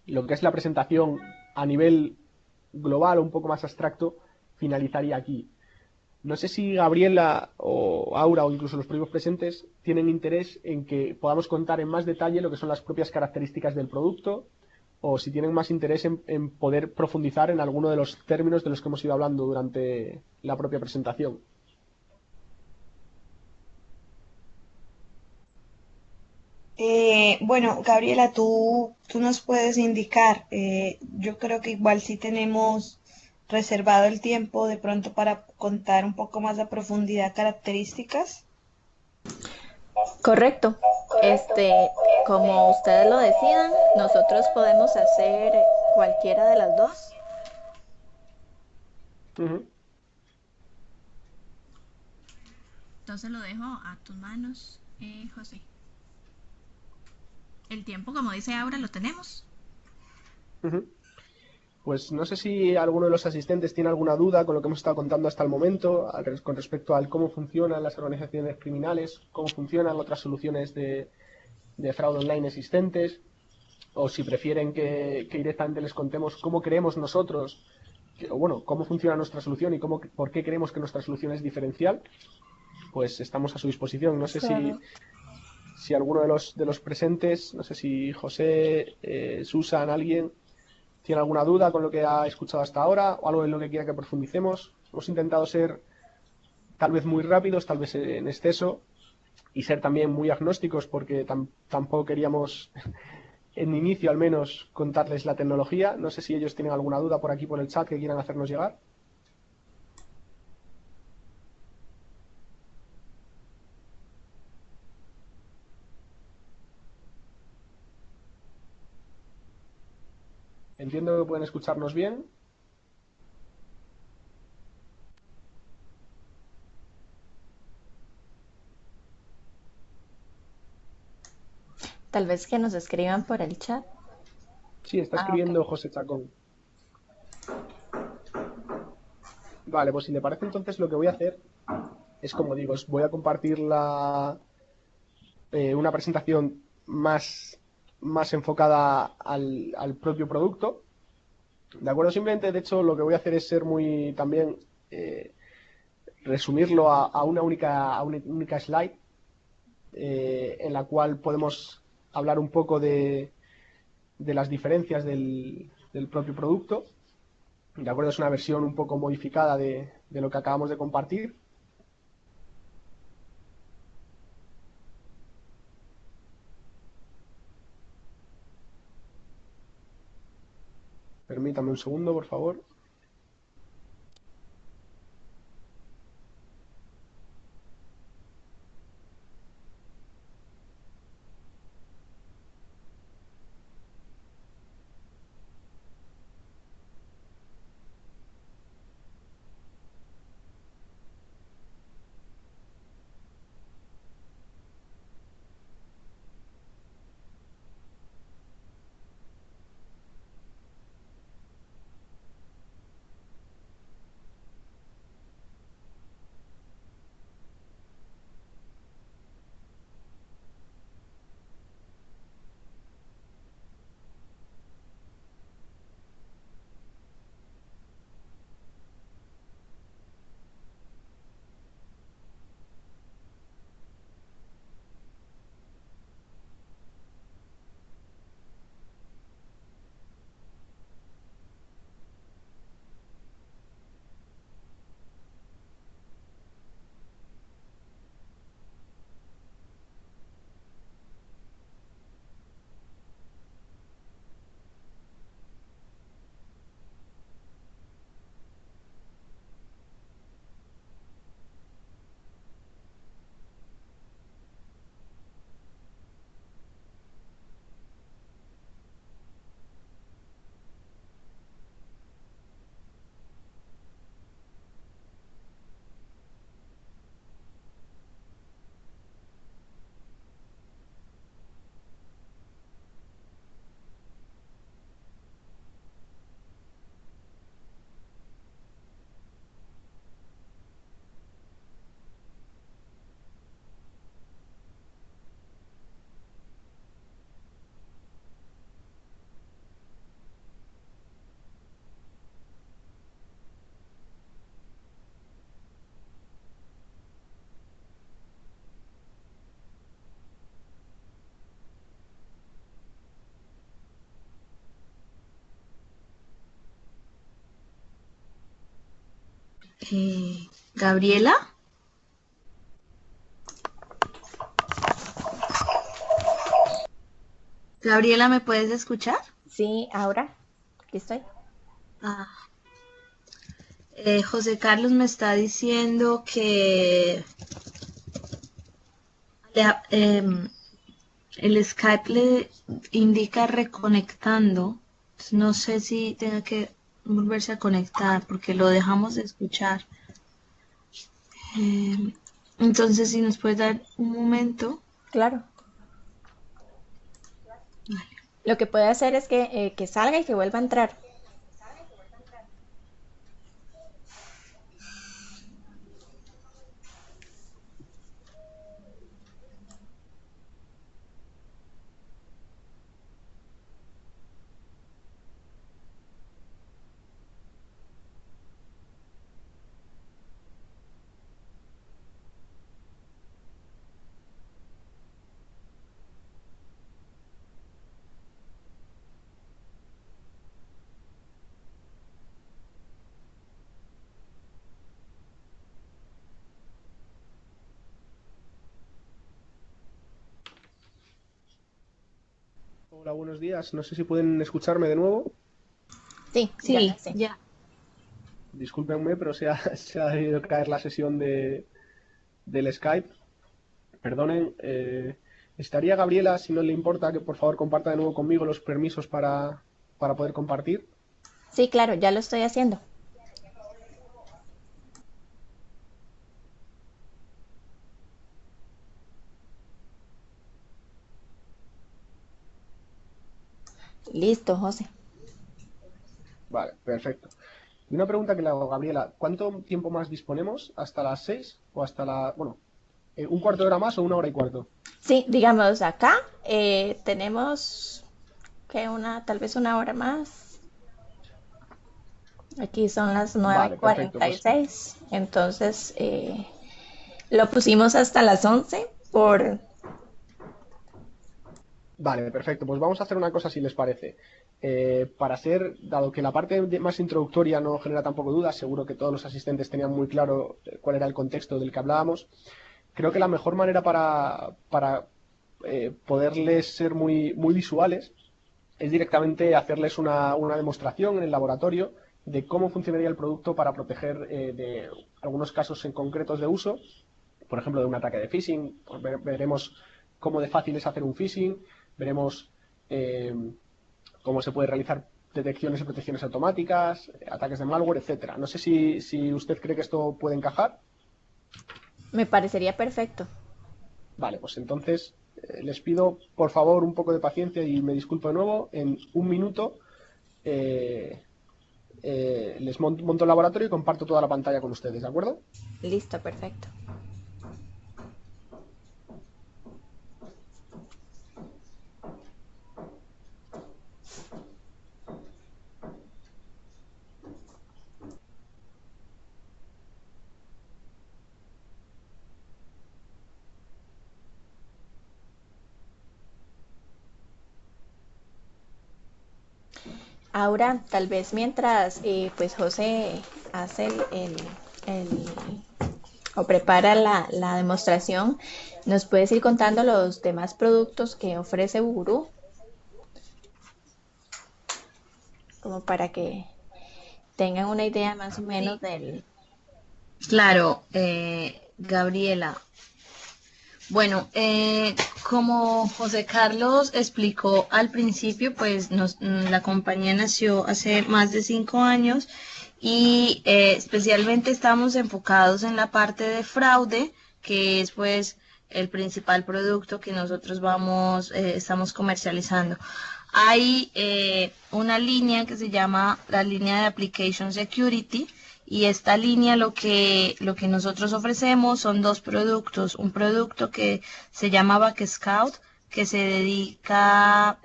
lo que es la presentación a nivel global o un poco más abstracto finalizaría aquí. No sé si Gabriela o Aura o incluso los propios presentes tienen interés en que podamos contar en más detalle lo que son las propias características del producto, o si tienen más interés en poder profundizar en alguno de los términos de los que hemos ido hablando durante la propia presentación. Bueno, Gabriela, tú nos puedes indicar. Yo creo que igual sí tenemos reservado el tiempo de pronto para contar un poco más a profundidad características. Correcto. Como ustedes lo decidan, nosotros podemos hacer cualquiera de las dos. Ujú. Entonces lo dejo a tus manos, José. El tiempo, como dice Aura, lo tenemos. Ujú. Pues no sé si alguno de los asistentes tiene alguna duda con lo que hemos estado contando hasta el momento, con respecto al cómo funcionan las organizaciones criminales, cómo funcionan otras soluciones de fraude online existentes, o si prefieren que directamente les contemos cómo creemos nosotros, o bueno, cómo funciona nuestra solución y por qué creemos que nuestra solución es diferencial, pues estamos a su disposición. No sé Claro. si alguno de los presentes, no sé si José, Susan, alguien tiene alguna duda con lo que ha escuchado hasta ahora o algo en lo que quiera que profundicemos. Hemos intentado ser tal vez muy rápidos, tal vez en exceso, y ser también muy agnósticos porque tampoco queríamos, en inicio al menos, contarles la tecnología. No sé si ellos tienen alguna duda por aquí por el chat que quieran hacernos llegar. Entiendo que pueden escucharnos bien. Tal vez que nos escriban por el chat. Sí, está Ah, ok. escribiendo José Chacón. Vale, pues si le parece entonces lo que voy a hacer es, como digo, os voy a compartir una presentación más enfocada al propio producto. ¿De acuerdo? Simplemente, de hecho, lo que voy a hacer es ser muy también resumirlo a una única slide en la cual podemos hablar un poco de las diferencias del propio producto. ¿De acuerdo? Es una versión un poco modificada de lo que acabamos de compartir. Permítame un segundo, por favor. Gabriela. Gabriela, ¿me puedes escuchar? Sí, Aura, aquí estoy. Ah, José Carlos me está diciendo que el Skype le indica reconectando. No sé si tenga que volverse a conectar porque lo dejamos de escuchar. Eh, entonces, si nos puede dar un momento. Claro. Lo que puede hacer es que salga y que vuelva a entrar. Hola, buenos días. No sé si pueden escucharme de nuevo. Sí, Sí, sí. ya. Discúlpenme, pero se ha debido caer la sesión del Skype. Perdonen. Estaría Gabriela, si no le importa, que por favor comparta de nuevo conmigo los permisos para poder compartir. Sí, claro, ya lo estoy haciendo. Listo, José. Vale, perfecto. Y una pregunta que le hago, Gabriela, ¿cuánto tiempo más disponemos? ¿Hasta las 6 o hasta bueno, un cuarto de hora más o una hora y cuarto? Sí, digamos, acá tenemos que tal vez una hora más. Aquí son las nueve y Vale, perfecto, cuarenta y pues seis. Entonces, lo pusimos hasta las 11 por... vale, perfecto. Pues vamos a hacer una cosa si les parece. Dado que la parte más introductoria no genera tampoco dudas, seguro que todos los asistentes tenían muy claro cuál era el contexto del que hablábamos. Creo que la mejor manera para poderles ser muy visuales es directamente hacerles una demostración en el laboratorio de cómo funcionaría el producto para proteger de algunos casos en concretos de uso, por ejemplo, de un ataque de phishing. Pues veremos cómo de fácil es hacer un phishing, veremos eh, cómo se puede realizar detecciones y protecciones automáticas, ataques de malware, etcétera. No sé si usted cree que esto puede encajar. Me parecería perfecto. Vale, pues entonces les pido por favor un poco de paciencia y me disculpo de nuevo. En un minuto eh, les monto el laboratorio y comparto toda la pantalla con ustedes, ¿de acuerdo? Listo, perfecto. Ahora, tal vez mientras pues José hace el- o prepara la demostración, ¿nos puedes ir contando los demás productos que ofrece Buru? Como para que tengan una idea más o menos Sí, del... claro, Gabriela. Bueno, como José Carlos explicó al principio, pues la compañía nació hace más de 5 años y especialmente estamos enfocados en la parte de fraude, que es pues el principal producto que nosotros estamos comercializando. Hay una línea que se llama la línea de Application Security y esta línea lo que nosotros ofrecemos son dos productos. Un producto que se llama BackScout, que se dedica a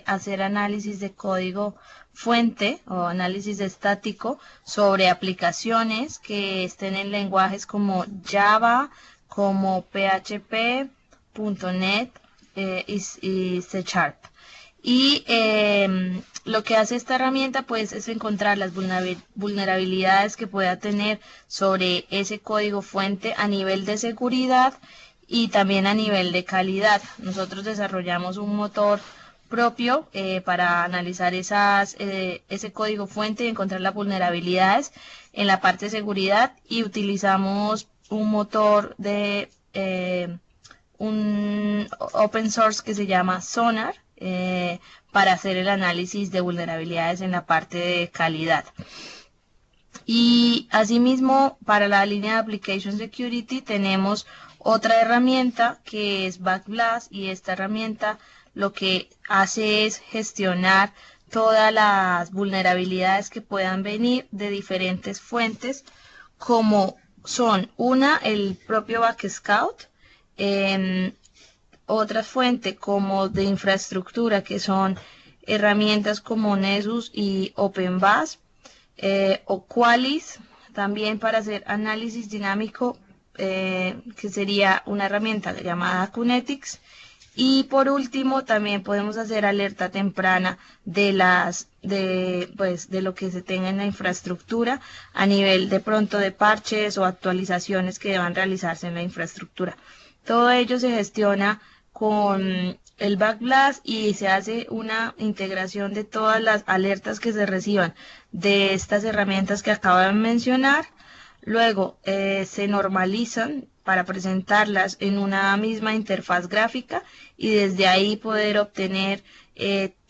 hacer análisis de código fuente o análisis estático sobre aplicaciones que estén en lenguajes como Java, como PHP, .NET y C Sharp. Y lo que hace esta herramienta pues es encontrar las vulnerabilidades que pueda tener sobre ese código fuente a nivel de seguridad y también a nivel de calidad. Nosotros desarrollamos un motor propio para analizar ese código fuente y encontrar las vulnerabilidades en la parte de seguridad, y utilizamos un motor de un open source que se llama Sonar para hacer el análisis de vulnerabilidades en la parte de calidad. Y asimismo, para la línea de Application Security tenemos otra herramienta que es Backblast, y esta herramienta lo que hace es gestionar todas las vulnerabilidades que puedan venir de diferentes fuentes, como son el propio Backscout, otra fuente como de infraestructura, que son herramientas como Nessus y OpenBAS, o Qualys, también para hacer análisis dinámico, que sería una herramienta llamada Qnetics. Y por último, también podemos hacer alerta temprana de lo que se tenga en la infraestructura a nivel de pronto de parches o actualizaciones que deban realizarse en la infraestructura. Todo ello se gestiona con el Backblast y se hace una integración de todas las alertas que se reciban de estas herramientas que acabo de mencionar. Luego se normalizan para presentarlas en una misma interfaz gráfica y desde ahí poder obtener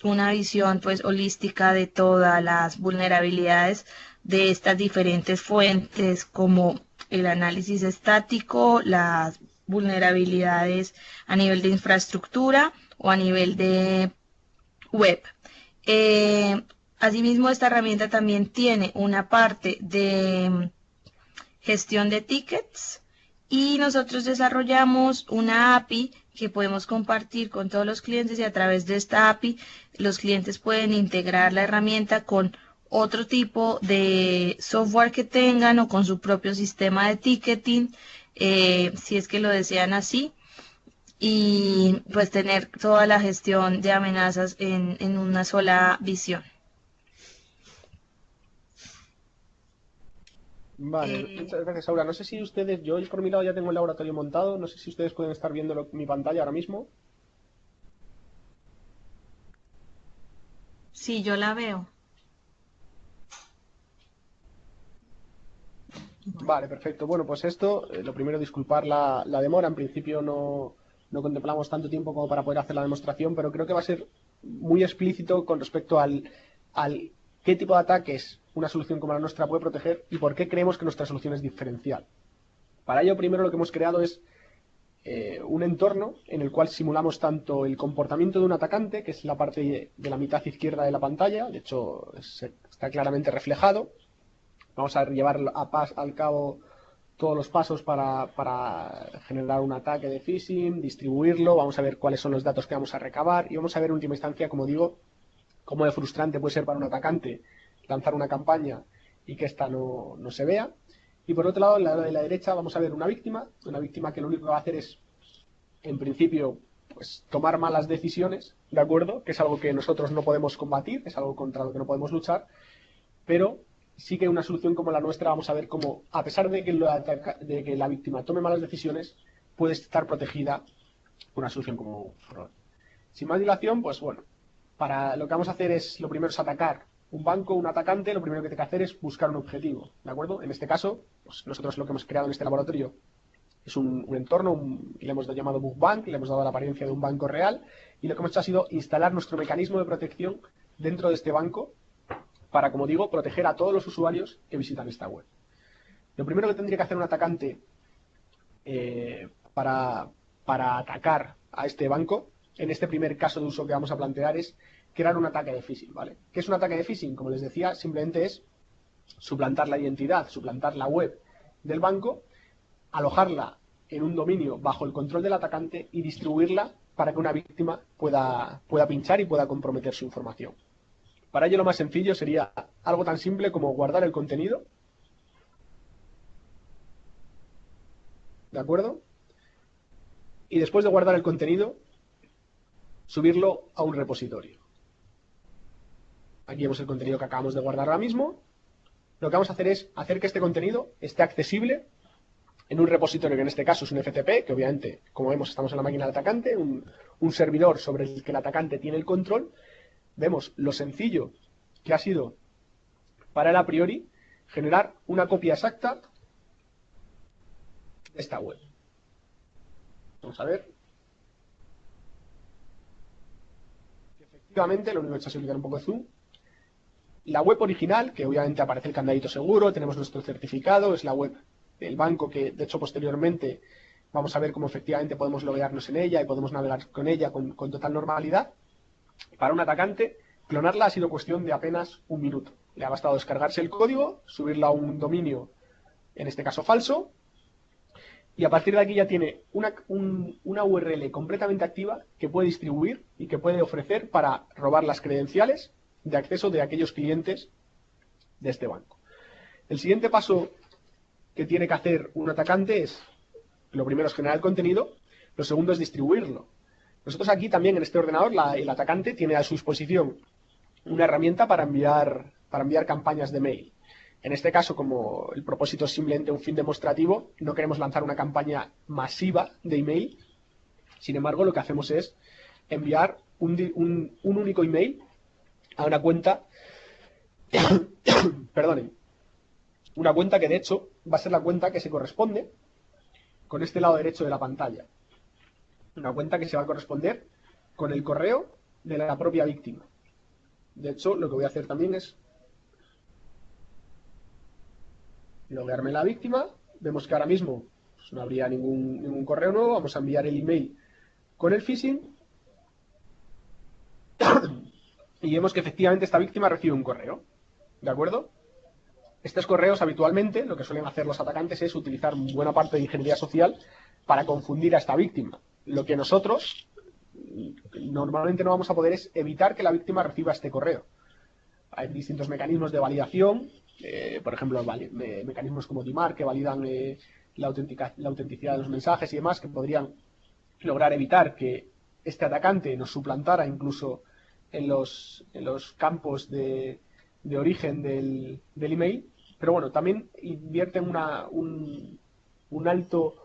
una visión pues holística de todas las vulnerabilidades de estas diferentes fuentes, como el análisis estático, las vulnerabilidades a nivel de infraestructura o a nivel de web. Asimismo, esta herramienta también tiene una parte de gestión de tickets, y nosotros desarrollamos una API que podemos compartir con todos los clientes, y a través de esta API los clientes pueden integrar la herramienta con otro tipo de software que tengan o con su propio sistema de ticketing, si es que lo desean así, y pues tener toda la gestión de amenazas en una sola visión. Vale, muchas gracias, Aura. No sé si ustedes, yo por mi lado ya tengo el laboratorio montado, no sé si ustedes pueden estar viendo mi pantalla ahora mismo. Sí, yo la veo. Vale, perfecto. Bueno, pues esto, lo primero, disculpar la demora. En principio no contemplamos tanto tiempo como para poder hacer la demostración, pero creo que va a ser muy explícito con respecto al qué tipo de ataques una solución como la nuestra puede proteger y por qué creemos que nuestra solución es diferencial. Para ello, primero lo que hemos creado es un entorno en el cual simulamos tanto el comportamiento de un atacante, que es la parte de la mitad izquierda de la pantalla, de hecho está claramente reflejado. Vamos a llevar al cabo todos los pasos para generar un ataque de phishing, distribuirlo, vamos a ver cuáles son los datos que vamos a recabar y vamos a ver en última instancia, como digo, cómo de frustrante puede ser para un atacante lanzar una campaña y que ésta no se vea. Y por otro lado, en la de la derecha vamos a ver una víctima que lo único que va a hacer es, en principio, pues tomar malas decisiones, ¿de acuerdo? Que es algo que nosotros no podemos combatir, es algo contra lo que no podemos luchar, pero sí que una solución como la nuestra vamos a ver cómo, a pesar de que la víctima tome malas decisiones, puede estar protegida por una solución como Front. Sin más dilación, pues bueno, para lo que vamos a hacer es, lo primero es atacar un banco, un atacante, lo primero que tiene que hacer es buscar un objetivo, ¿de acuerdo? En este caso, pues nosotros lo que hemos creado en este laboratorio es un entorno, le hemos llamado Bug Bank, le hemos dado la apariencia de un banco real, y lo que hemos hecho ha sido instalar nuestro mecanismo de protección dentro de este banco para, como digo, proteger a todos los usuarios que visitan esta web. Lo primero que tendría que hacer un atacante para atacar a este banco, en este primer caso de uso que vamos a plantear, es crear un ataque de phishing, ¿vale? ¿Qué es un ataque de phishing? Como les decía, simplemente es suplantar la identidad, suplantar la web del banco, alojarla en un dominio bajo el control del atacante y distribuirla para que una víctima pueda pinchar y pueda comprometer su información. Para ello lo más sencillo sería algo tan simple como guardar el contenido, ¿de acuerdo? Y después de guardar el contenido, subirlo a un repositorio. Aquí vemos el contenido que acabamos de guardar ahora mismo. Lo que vamos a hacer es hacer que este contenido esté accesible en un repositorio que en este caso es un FTP, que obviamente, como vemos, estamos en la máquina del atacante, un servidor sobre el que el atacante tiene el control. Vemos lo sencillo que ha sido para él a priori generar una copia exacta de esta web. Vamos a ver. Efectivamente, lo único que he hecho es aplicar un poco de zoom. La web original, que obviamente aparece el candadito seguro, tenemos nuestro certificado, es la web del banco que, de hecho, posteriormente vamos a ver cómo efectivamente podemos loguearnos en ella y podemos navegar con ella con total normalidad. Para un atacante, clonarla ha sido cuestión de apenas un minuto. Le ha bastado descargarse el código, subirla a un dominio, en este caso falso, y a partir de aquí ya tiene una URL completamente activa que puede distribuir y que puede ofrecer para robar las credenciales de acceso de aquellos clientes de este banco. El siguiente paso que tiene que hacer un atacante es, lo primero es generar el contenido, lo segundo es distribuirlo. Nosotros aquí también en este ordenador, el atacante tiene a su disposición una herramienta para enviar campañas de mail. En este caso, como el propósito es simplemente un fin demostrativo, no queremos lanzar una campaña masiva de email. Sin embargo, lo que hacemos es enviar un único email a una cuenta, perdonen, una cuenta que de hecho va a ser la cuenta que se corresponde con este lado derecho de la pantalla. Una cuenta que se va a corresponder con el correo de la propia víctima. De hecho, lo que voy a hacer también es loguearme la víctima. Vemos que ahora mismo pues, no habría ningún correo nuevo. Vamos a enviar el email con el phishing. Y vemos que efectivamente esta víctima recibe un correo. ¿De acuerdo? Estos correos habitualmente lo que suelen hacer los atacantes es utilizar buena parte de ingeniería social para confundir a esta víctima. Lo que nosotros normalmente no vamos a poder es evitar que la víctima reciba este correo. Hay distintos mecanismos de validación, por ejemplo, mecanismos como DIMAR que validan la autenticidad de los mensajes y demás, que podrían lograr evitar que este atacante nos suplantara incluso en los campos de origen del email. Pero bueno, también invierten un alto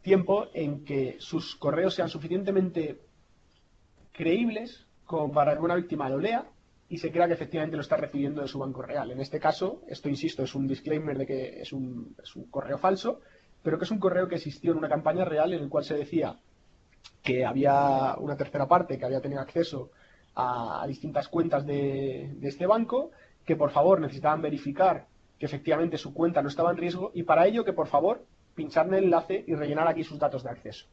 tiempo en que sus correos sean suficientemente creíbles como para que una víctima lo lea y se crea que efectivamente lo está recibiendo de su banco real. En este caso, esto insisto, es un disclaimer de que es un correo falso, pero que es un correo que existió en una campaña real en el cual se decía que había una tercera parte que había tenido acceso a distintas cuentas de este banco, que por favor necesitaban verificar que efectivamente su cuenta no estaba en riesgo y para ello que por favor pinchar en el enlace y rellenar aquí sus datos de acceso.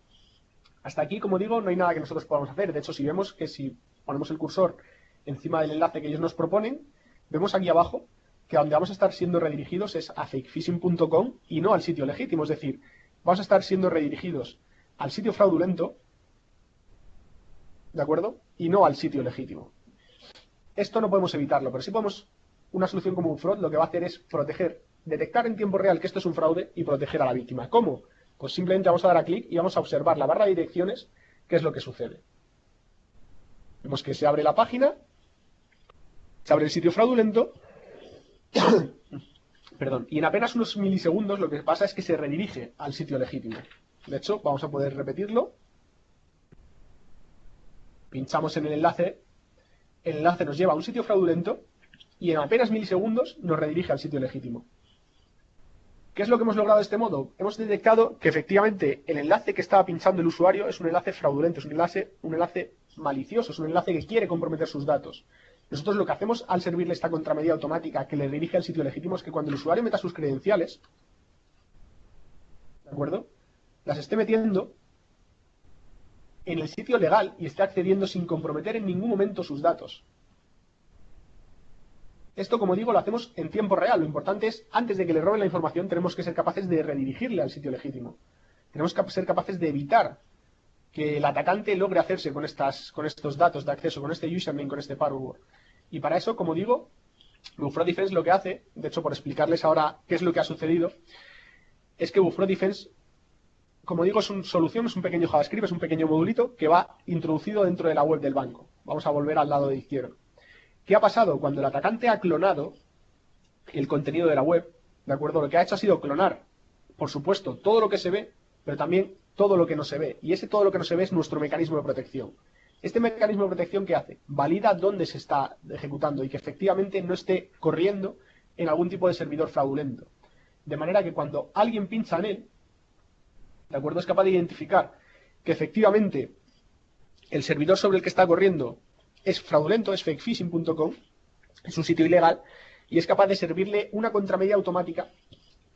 Hasta aquí, como digo, no hay nada que nosotros podamos hacer. De hecho, si vemos que si ponemos el cursor encima del enlace que ellos nos proponen, vemos aquí abajo que donde vamos a estar siendo redirigidos es a fakefishing.com y no al sitio legítimo. Es decir, vamos a estar siendo redirigidos al sitio fraudulento, ¿de acuerdo? Y no al sitio legítimo. Esto no podemos evitarlo, pero sí podemos, una solución como un fraud lo que va a hacer es proteger, detectar en tiempo real que esto es un fraude y proteger a la víctima. ¿Cómo? Pues simplemente vamos a dar a clic y vamos a observar la barra de direcciones, qué es lo que sucede. Vemos que se abre la página, se abre el sitio fraudulento, perdón, y en apenas unos milisegundos lo que pasa es que se redirige al sitio legítimo. De hecho, vamos a poder repetirlo. Pinchamos en el enlace nos lleva a un sitio fraudulento y en apenas milisegundos nos redirige al sitio legítimo. ¿Qué es lo que hemos logrado de este modo? Hemos detectado que efectivamente el enlace que estaba pinchando el usuario es un enlace fraudulento, es un enlace malicioso, es un enlace que quiere comprometer sus datos. Nosotros lo que hacemos al servirle esta contramedida automática que le dirige al sitio legítimo es que cuando el usuario meta sus credenciales, ¿de acuerdo?, las esté metiendo en el sitio legal y esté accediendo sin comprometer en ningún momento sus datos. Esto, como digo, lo hacemos en tiempo real. Lo importante es, antes de que le roben la información, tenemos que ser capaces de redirigirle al sitio legítimo. Tenemos que ser capaces de evitar que el atacante logre hacerse con estos datos de acceso, con este username, con este password. Y para eso, como digo, Bufraud Defense lo que hace, de hecho, por explicarles ahora qué es lo que ha sucedido, es que Bufraud Defense, como digo, es una solución, es un pequeño JavaScript, es un pequeño modulito que va introducido dentro de la web del banco. Vamos a volver al lado de izquierdo. ¿Qué ha pasado? Cuando el atacante ha clonado el contenido de la web, ¿de acuerdo? Lo que ha hecho ha sido clonar, por supuesto, todo lo que se ve, pero también todo lo que no se ve. Y ese todo lo que no se ve es nuestro mecanismo de protección. Este mecanismo de protección, ¿qué hace? Valida dónde se está ejecutando y que efectivamente no esté corriendo en algún tipo de servidor fraudulento. De manera que cuando alguien pincha en él, ¿de acuerdo? Es capaz de identificar que efectivamente el servidor sobre el que está corriendo es fraudulento, es fakefishing.com, es un sitio ilegal, y es capaz de servirle una contramedia automática.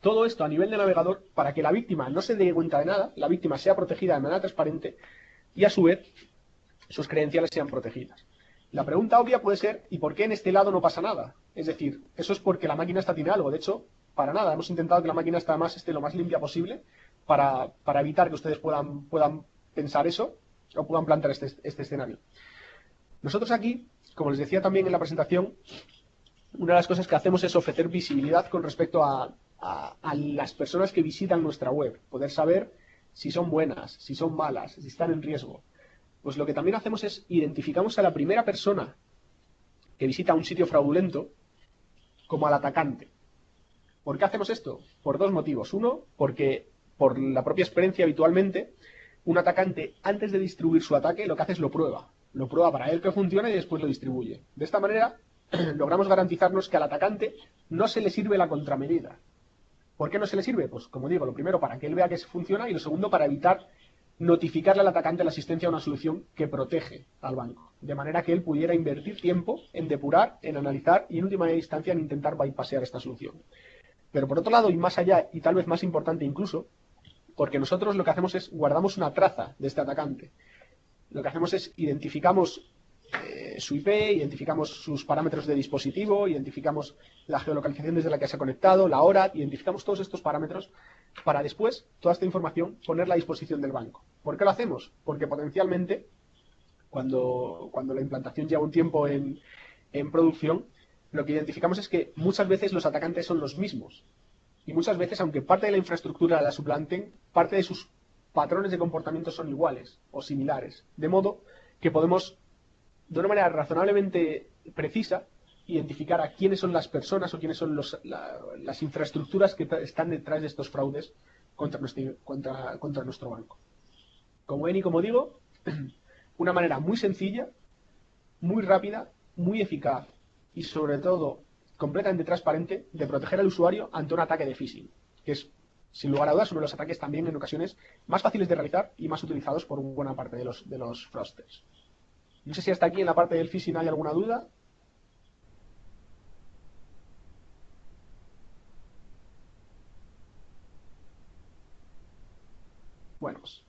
Todo esto a nivel de navegador para que la víctima no se dé cuenta de nada, la víctima sea protegida de manera transparente y a su vez sus credenciales sean protegidas. La pregunta obvia puede ser, ¿y por qué en este lado no pasa nada? Es decir, eso es porque la máquina esta tiene algo. De hecho, para nada. Hemos intentado que la máquina esta además esté lo más limpia posible para evitar que ustedes puedan pensar eso o puedan plantear este escenario. Nosotros aquí, como les decía también en la presentación, una de las cosas que hacemos es ofrecer visibilidad con respecto a las personas que visitan nuestra web. Poder saber si son buenas, si son malas, si están en riesgo. Pues lo que también hacemos es identificamos a la primera persona que visita un sitio fraudulento como al atacante. ¿Por qué hacemos esto? Por dos motivos. Uno, porque por la propia experiencia habitualmente, un atacante antes de distribuir su ataque lo que hace es lo prueba. Lo prueba para él que funciona y después lo distribuye. De esta manera logramos garantizarnos que al atacante no se le sirve la contramedida. ¿Por qué no se le sirve? Pues como digo, lo primero para que él vea que funciona y lo segundo para evitar notificarle al atacante la existencia de una solución que protege al banco. De manera que él pudiera invertir tiempo en depurar, en analizar y en última instancia en intentar bypassear esta solución. Pero por otro lado, y más allá, y tal vez más importante incluso, porque nosotros lo que hacemos es guardamos una traza de este atacante. Lo que hacemos es identificamos su IP, identificamos sus parámetros de dispositivo, identificamos la geolocalización desde la que se ha conectado, la hora, identificamos todos estos parámetros para después toda esta información ponerla a disposición del banco. ¿Por qué lo hacemos? Porque potencialmente, cuando la implantación lleva un tiempo en producción, lo que identificamos es que muchas veces los atacantes son los mismos. Y muchas veces, aunque parte de la infraestructura la suplanten, parte de sus patrones de comportamiento son iguales o similares. De modo que podemos, de una manera razonablemente precisa, identificar a quiénes son las personas o quiénes son las infraestructuras que están detrás de estos fraudes contra nuestro banco. Como ven y como digo, una manera muy sencilla, muy rápida, muy eficaz y sobre todo completamente transparente de proteger al usuario ante un ataque de phishing, que es sin lugar a dudas uno de los ataques también en ocasiones más fáciles de realizar y más utilizados por buena parte de los fraudsters. No sé si hasta aquí en la parte del phishing hay alguna duda. Bueno, pues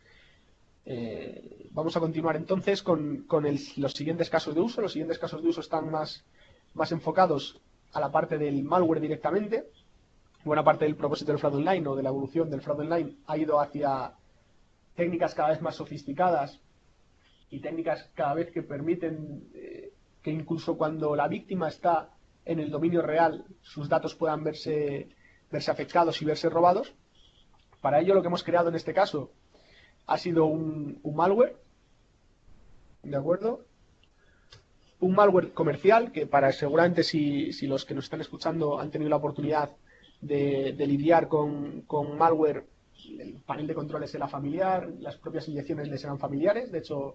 vamos a continuar entonces con los siguientes casos de uso. Los siguientes casos de uso están más enfocados a la parte del malware directamente. Buena parte del propósito del fraude online o de la evolución del fraude online ha ido hacia técnicas cada vez más sofisticadas y técnicas cada vez que permiten que incluso cuando la víctima está en el dominio real, sus datos puedan verse afectados y verse robados. Para ello lo que hemos creado en este caso ha sido un malware, ¿de acuerdo? Un malware comercial que seguramente si los que nos están escuchando han tenido la oportunidad de lidiar con malware, el panel de controles será familiar, las propias inyecciones les serán familiares. De hecho,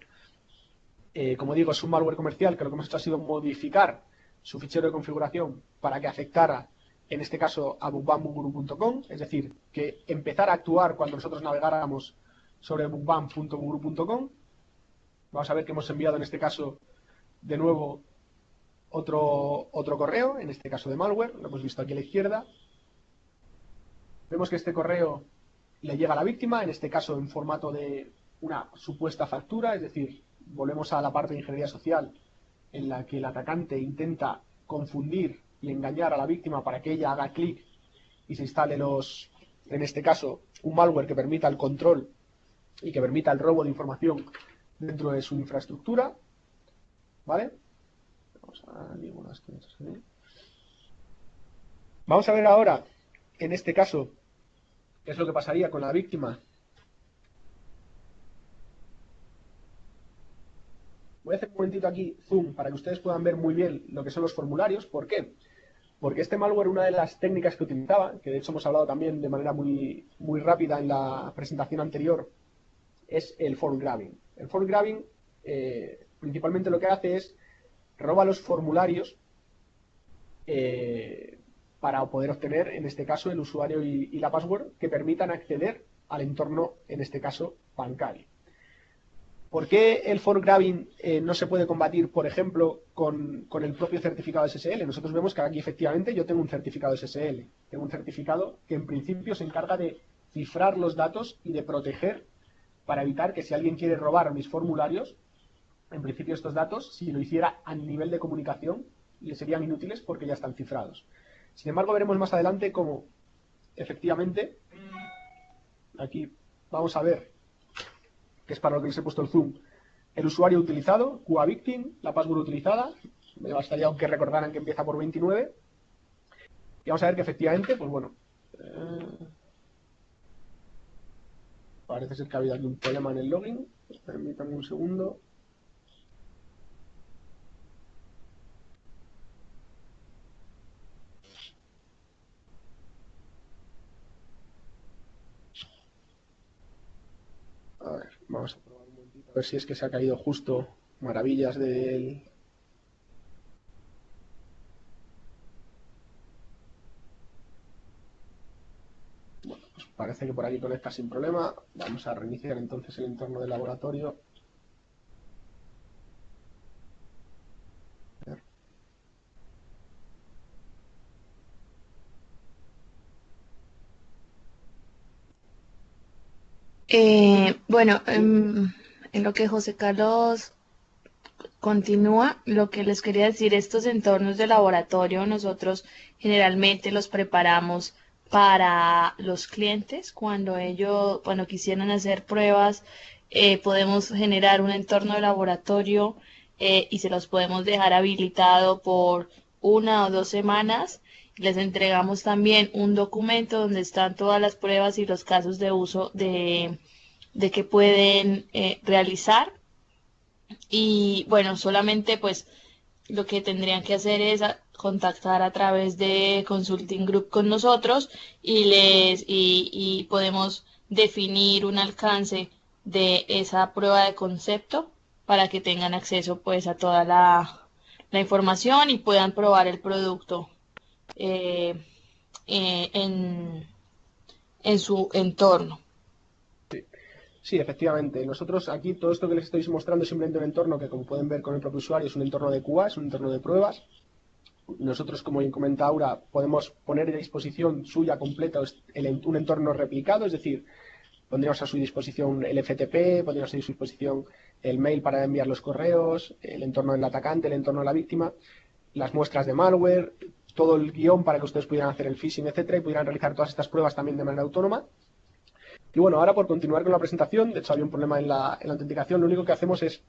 como digo, es un malware comercial que lo que hemos hecho ha sido modificar su fichero de configuración para que afectara, en este caso, a bookbampguru.com, es decir, que empezara a actuar cuando nosotros navegáramos sobre bookbump.guru.com. Vamos a ver que hemos enviado en este caso de nuevo otro correo, en este caso de malware, lo hemos visto aquí a la izquierda. Vemos que este correo le llega a la víctima, en este caso en formato de una supuesta factura, es decir, volvemos a la parte de ingeniería social en la que el atacante intenta confundir y engañar a la víctima para que ella haga clic y se instale en este caso, un malware que permita el control y que permita el robo de información dentro de su infraestructura. ¿Vale? Vamos a ver ahora, en este caso, qué es lo que pasaría con la víctima Voy a hacer un momentito aquí zoom para que ustedes puedan ver muy bien lo que son los formularios. ¿Por qué? Porque este malware, una de las técnicas que utilizaba, que de hecho hemos hablado también de manera muy rápida en la presentación anterior, es el form grabbing. El form grabbing principalmente lo que hace es roba los formularios para poder obtener, en este caso, el usuario y la password que permitan acceder al entorno, en este caso, bancario. ¿Por qué el form grabbing no se puede combatir, por ejemplo, con el propio certificado SSL? Nosotros vemos que aquí efectivamente yo tengo un certificado SSL. Tengo un certificado que en principio se encarga de cifrar los datos y de proteger para evitar que si alguien quiere robar mis formularios, en principio estos datos, si lo hiciera a nivel de comunicación, le serían inútiles porque ya están cifrados. Sin embargo, veremos más adelante cómo efectivamente, aquí vamos a ver, que es para lo que les he puesto el zoom, el usuario utilizado, QA victim, la password utilizada, me bastaría aunque recordaran que empieza por 29, y vamos a ver que efectivamente, pues bueno, parece ser que ha habido aquí un problema en el login, permítanme un segundo. A ver, vamos a probar un momentito, a ver si es que se ha caído justo maravillas del... Bueno, pues parece que por aquí conecta sin problema. Vamos a reiniciar entonces el entorno del laboratorio. Bueno, en lo que José Carlos continúa, lo que les quería decir, estos entornos de laboratorio nosotros generalmente los preparamos para los clientes cuando quisieran hacer pruebas, podemos generar un entorno de laboratorio y se los podemos dejar habilitado por 1 o 2 semanas. Les entregamos también un documento donde están todas las pruebas y los casos de uso de que pueden realizar. Y bueno, solamente pues lo que tendrían que hacer es contactar a través de Consulting Group con nosotros y podemos definir un alcance de esa prueba de concepto para que tengan acceso pues a toda la información y puedan probar el producto eh, en su entorno. Sí, efectivamente. Nosotros aquí todo esto que les estoy mostrando es simplemente un entorno que, como pueden ver con el propio usuario, es un entorno de QA, es un entorno de pruebas. Nosotros, como bien comenta Aura, podemos poner a disposición suya completa un entorno replicado, es decir, pondríamos a su disposición el FTP, pondríamos a su disposición el mail para enviar los correos, el entorno del atacante, el entorno de la víctima, las muestras de malware, todo el guión para que ustedes pudieran hacer el phishing, etcétera, y pudieran realizar todas estas pruebas también de manera autónoma. Y bueno, ahora por continuar con la presentación, de hecho había un problema en la autenticación, lo único que hacemos es,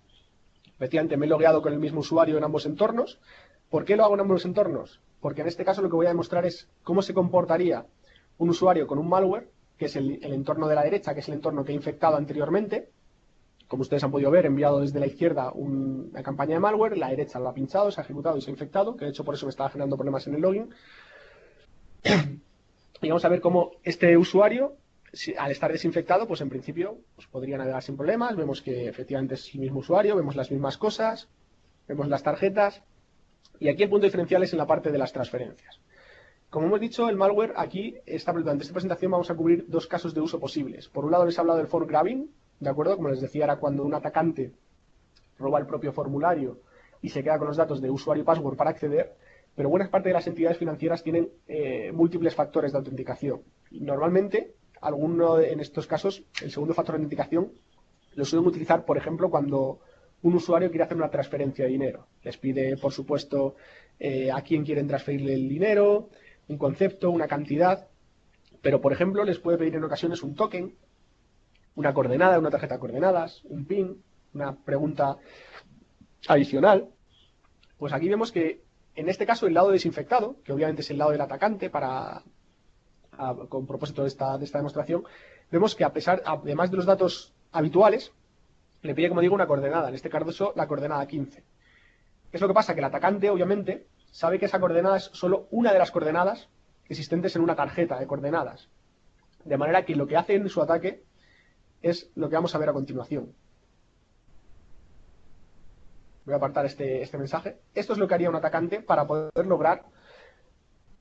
efectivamente, me he logueado con el mismo usuario en ambos entornos. ¿Por qué lo hago en ambos entornos? Porque en este caso lo que voy a demostrar es cómo se comportaría un usuario con un malware, que es el entorno de la derecha, que es el entorno que he infectado anteriormente. Como ustedes han podido ver, he enviado desde la izquierda una campaña de malware, la derecha lo ha pinchado, se ha ejecutado y se ha infectado, que de hecho por eso me estaba generando problemas en el login. Y vamos a ver cómo este usuario, al estar desinfectado, pues en principio pues podría navegar sin problemas. Vemos que efectivamente es el mismo usuario, vemos las mismas cosas, vemos las tarjetas. Y aquí el punto diferencial es en la parte de las transferencias. Como hemos dicho, el malware aquí, durante esta presentación vamos a cubrir dos casos de uso posibles. Por un lado les he hablado del form grabbing, ¿de acuerdo? Como les decía, era cuando un atacante roba el propio formulario y se queda con los datos de usuario y password para acceder, pero buena parte de las entidades financieras tienen múltiples factores de autenticación. Y normalmente, en estos casos, el segundo factor de autenticación lo suelen utilizar, por ejemplo, cuando un usuario quiere hacer una transferencia de dinero. Les pide, por supuesto, a quién quieren transferirle el dinero, un concepto, una cantidad, pero, por ejemplo, les puede pedir en ocasiones un token, una coordenada, una tarjeta de coordenadas, un PIN, una pregunta adicional. Pues aquí vemos que, en este caso, el lado desinfectado, que obviamente es el lado del atacante con propósito de esta demostración, vemos que además de los datos habituales, le pide, como digo, una coordenada, en este caso la coordenada 15. ¿Qué es lo que pasa? Que el atacante, obviamente, sabe que esa coordenada es solo una de las coordenadas existentes en una tarjeta de coordenadas. De manera que lo que hace en su ataque es lo que vamos a ver a continuación. Voy a apartar este mensaje. Esto es lo que haría un atacante para poder lograr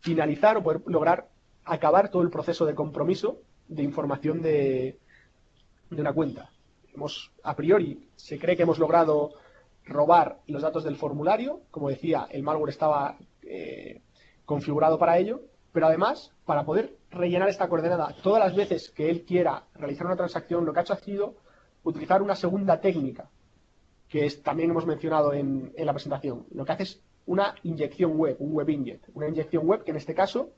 finalizar o poder lograr acabar todo el proceso de compromiso de información de una cuenta. A priori se cree que hemos logrado robar los datos del formulario. Como decía, el malware estaba configurado para ello, pero además, para poder rellenar esta coordenada todas las veces que él quiera realizar una transacción, lo que ha hecho ha sido utilizar una segunda técnica, que también hemos mencionado en la presentación. Lo que hace es una inyección web, un web inject. Una inyección web que en este caso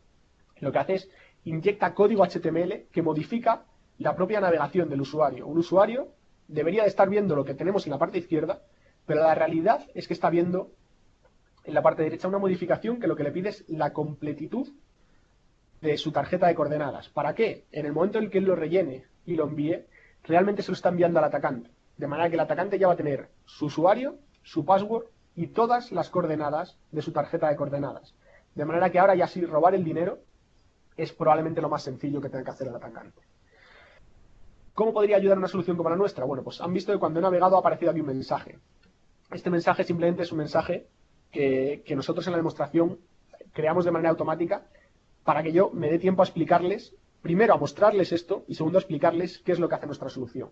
lo que hace es inyecta código HTML que modifica la propia navegación del usuario. Un usuario debería de estar viendo lo que tenemos en la parte izquierda, pero la realidad es que está viendo en la parte derecha una modificación que lo que le pide es la completitud de su tarjeta de coordenadas. ¿Para qué? En el momento en que él lo rellene y lo envíe, realmente se lo está enviando al atacante. De manera que el atacante ya va a tener su usuario, su password y todas las coordenadas de su tarjeta de coordenadas. De manera que ahora ya sí robar el dinero es probablemente lo más sencillo que tenga que hacer el atacante. ¿Cómo podría ayudar una solución como la nuestra? Bueno, pues han visto que cuando he navegado ha aparecido aquí un mensaje. Este mensaje simplemente es un mensaje que nosotros en la demostración creamos de manera automática para que yo me dé tiempo a explicarles, primero a mostrarles esto y segundo a explicarles qué es lo que hace nuestra solución.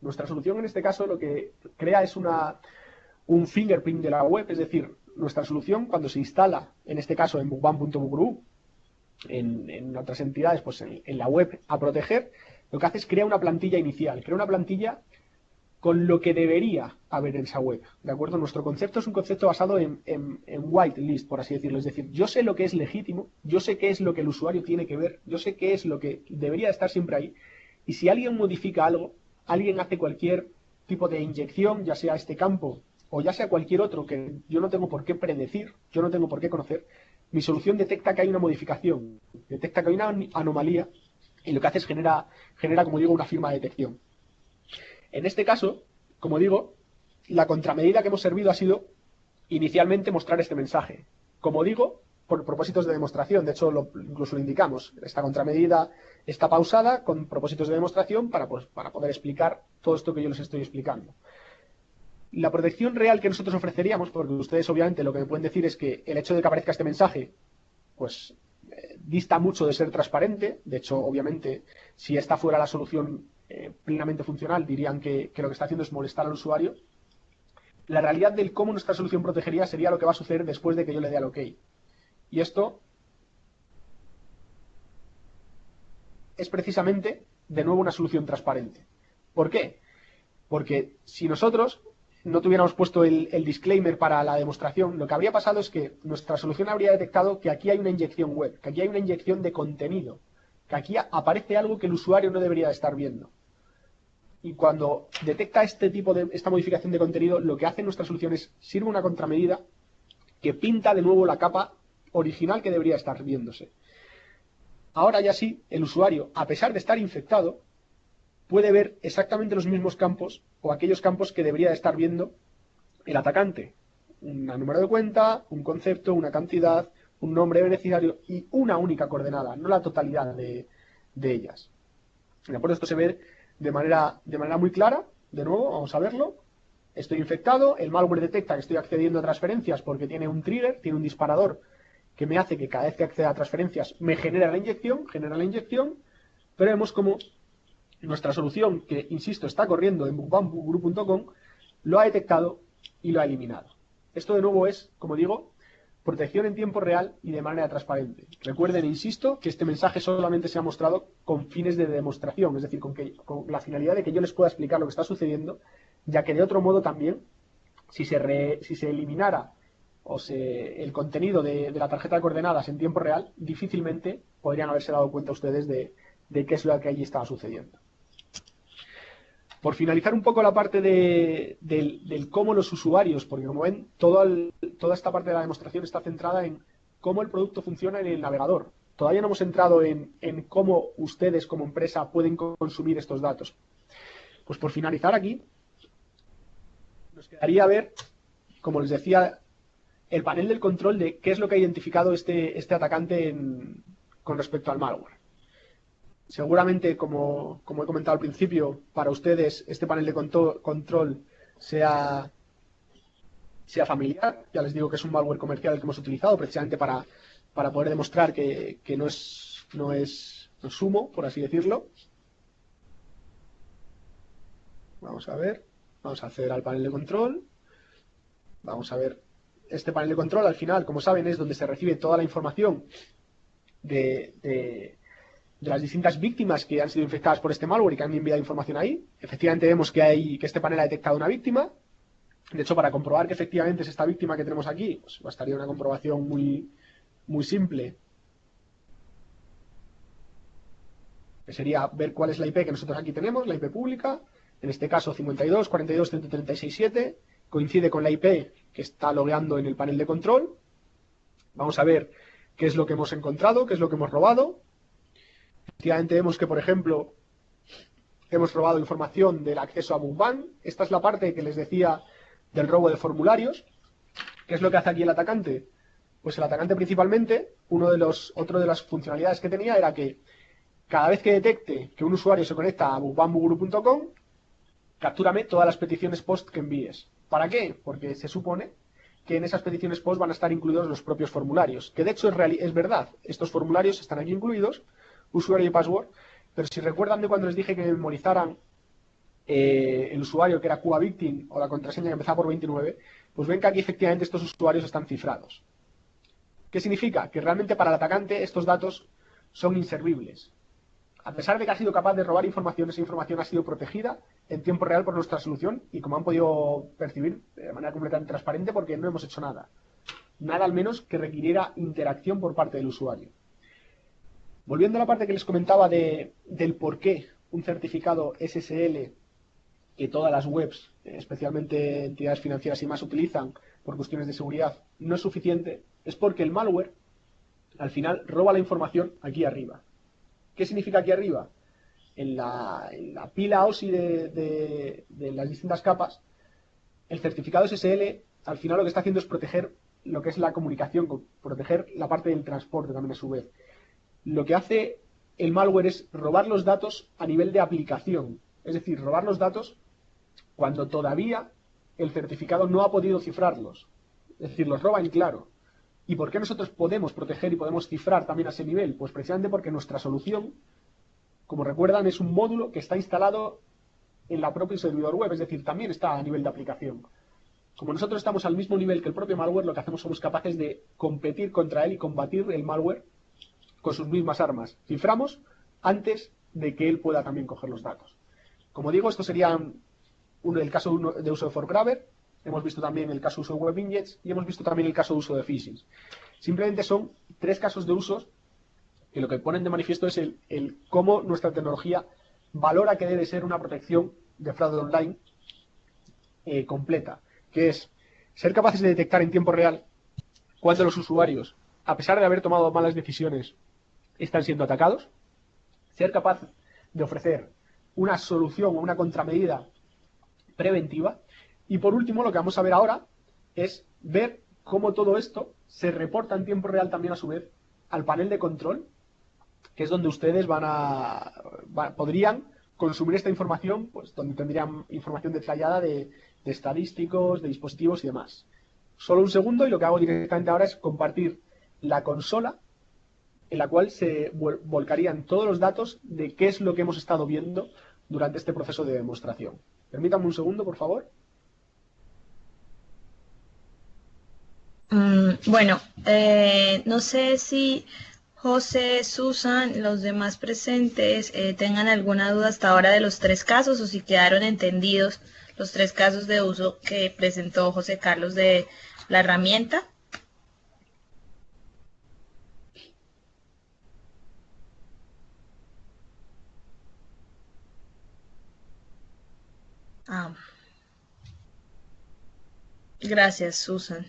Nuestra solución en este caso lo que crea es un fingerprint de la web, es decir, nuestra solución cuando se instala, en este caso en bookban.guru, en otras entidades, pues en la web a proteger, lo que hace es crear una plantilla inicial, crea una plantilla con lo que debería haber en esa web, ¿de acuerdo? Nuestro concepto es un concepto basado en whitelist, por así decirlo, es decir, yo sé lo que es legítimo, yo sé qué es lo que el usuario tiene que ver, yo sé qué es lo que debería estar siempre ahí, y si alguien modifica algo, alguien hace cualquier tipo de inyección, ya sea este campo o ya sea cualquier otro que yo no tengo por qué predecir, yo no tengo por qué conocer, mi solución detecta que hay una modificación, detecta que hay una anomalía y lo que hace es genera, como digo, una firma de detección. En este caso, como digo, la contramedida que hemos servido ha sido inicialmente mostrar este mensaje. Como digo, por propósitos de demostración, de hecho incluso lo indicamos, esta contramedida está pausada con propósitos de demostración para poder explicar todo esto que yo les estoy explicando. La protección real que nosotros ofreceríamos, porque ustedes obviamente lo que me pueden decir es que el hecho de que aparezca este mensaje, pues dista mucho de ser transparente. De hecho, obviamente, si esta fuera la solución plenamente funcional, dirían que lo que está haciendo es molestar al usuario. La realidad del cómo nuestra solución protegería sería lo que va a suceder después de que yo le dé al OK. Y esto es precisamente, de nuevo, una solución transparente. ¿Por qué? Porque si nosotros no tuviéramos puesto el disclaimer para la demostración, lo que habría pasado es que nuestra solución habría detectado que aquí hay una inyección web, que aquí hay una inyección de contenido, que aquí aparece algo que el usuario no debería de estar viendo. Y cuando detecta esta modificación de contenido, lo que hace nuestra solución es sirve una contramedida que pinta de nuevo la capa original que debería estar viéndose. Ahora ya sí, el usuario, a pesar de estar infectado, puede ver exactamente los mismos campos o aquellos campos que debería de estar viendo el atacante. Un número de cuenta, un concepto, una cantidad, un nombre de beneficiario y una única coordenada, no la totalidad de ellas. ¿De acuerdo? Esto se ve de manera muy clara. De nuevo, vamos a verlo. Estoy infectado, el malware detecta que estoy accediendo a transferencias porque tiene un trigger, tiene un disparador que me hace que cada vez que acceda a transferencias me genera la inyección, pero vemos como nuestra solución, que insisto está corriendo en bookban.guru.com, lo ha detectado y lo ha eliminado. Esto de nuevo es, como digo, protección en tiempo real y de manera transparente. Recuerden, insisto, que este mensaje solamente se ha mostrado con fines de demostración, es decir, con la finalidad de que yo les pueda explicar lo que está sucediendo, ya que de otro modo también, si se eliminara el contenido de la tarjeta de coordenadas en tiempo real, difícilmente podrían haberse dado cuenta ustedes de qué es lo que allí estaba sucediendo. Por finalizar un poco la parte del cómo los usuarios, porque como ven, toda esta parte de la demostración está centrada en cómo el producto funciona en el navegador. Todavía no hemos entrado en cómo ustedes como empresa pueden consumir estos datos. Pues por finalizar aquí, nos quedaría ver, como les decía, el panel del control de qué es lo que ha identificado este atacante con respecto al malware. Seguramente, como he comentado al principio, para ustedes este panel de control sea familiar. Ya les digo que es un malware comercial el que hemos utilizado precisamente para poder demostrar que no es sumo, por así decirlo. Vamos a ver, vamos a acceder al panel de control. Vamos a ver, este panel de control al final, como saben, es donde se recibe toda la información de las distintas víctimas que han sido infectadas por este malware y que han enviado información ahí. Efectivamente vemos que este panel ha detectado una víctima. De hecho, para comprobar que efectivamente es esta víctima que tenemos aquí, pues bastaría una comprobación muy, muy simple, que sería ver cuál es la IP que nosotros aquí tenemos, la IP pública, en este caso 52.42.136.7, coincide con la IP que está logueando en el panel de control. Vamos a ver qué es lo que hemos encontrado, qué es lo que hemos robado. Efectivamente vemos que, por ejemplo, hemos robado información del acceso a BugBank. Esta es la parte que les decía del robo de formularios. ¿Qué es lo que hace aquí el atacante? Pues el atacante principalmente, otro de las funcionalidades que tenía era que cada vez que detecte que un usuario se conecta a bugbanbuguru.com, captúrame todas las peticiones post que envíes. ¿Para qué? Porque se supone que en esas peticiones post van a estar incluidos los propios formularios, que de hecho es verdad, estos formularios están aquí incluidos, usuario y password, pero si recuerdan de cuando les dije que memorizaran el usuario que era QA-Victim o la contraseña que empezaba por 29, pues ven que aquí efectivamente estos usuarios están cifrados. ¿Qué significa? Que realmente para el atacante estos datos son inservibles. A pesar de que ha sido capaz de robar información, esa información ha sido protegida en tiempo real por nuestra solución y, como han podido percibir, de manera completamente transparente, porque no hemos hecho nada. Nada al menos que requiriera interacción por parte del usuario. Volviendo a la parte que les comentaba del por qué un certificado SSL que todas las webs, especialmente entidades financieras y más, utilizan por cuestiones de seguridad, no es suficiente, es porque el malware al final roba la información aquí arriba. ¿Qué significa aquí arriba? En la pila OSI de las distintas capas, el certificado SSL al final lo que está haciendo es proteger lo que es la comunicación, proteger la parte del transporte también a su vez. Lo que hace el malware es robar los datos a nivel de aplicación, es decir, robar los datos cuando todavía el certificado no ha podido cifrarlos. Es decir, los roba en claro. ¿Y por qué nosotros podemos proteger y podemos cifrar también a ese nivel? Pues precisamente porque nuestra solución, como recuerdan, es un módulo que está instalado en la propia servidor web, es decir, también está a nivel de aplicación. Como nosotros estamos al mismo nivel que el propio malware, lo que hacemos somos capaces de competir contra él y combatir el malware con sus mismas armas. Ciframos antes de que él pueda también coger los datos. Como digo, esto sería el caso de uso de ForkGrabber, hemos visto también el caso de uso de WebInjects y hemos visto también el caso de uso de phishing. Simplemente son 3 casos de usos que lo que ponen de manifiesto es el cómo nuestra tecnología valora que debe ser una protección de fraude online completa, que es ser capaces de detectar en tiempo real cuando los usuarios, a pesar de haber tomado malas decisiones, están siendo atacados, ser capaz de ofrecer una solución o una contramedida preventiva, y por último lo que vamos a ver ahora es ver cómo todo esto se reporta en tiempo real también a su vez al panel de control, que es donde ustedes podrían consumir esta información, pues donde tendrían información detallada de estadísticos, de dispositivos y demás. Solo un segundo y lo que hago directamente ahora es compartir la consola en la cual se volcarían todos los datos de qué es lo que hemos estado viendo durante este proceso de demostración. Permítanme un segundo, por favor. Bueno, no sé si José, Susan, los demás presentes tengan alguna duda hasta ahora de los 3 casos o si quedaron entendidos los 3 casos de uso que presentó José Carlos de la herramienta. Ah, gracias, Susan.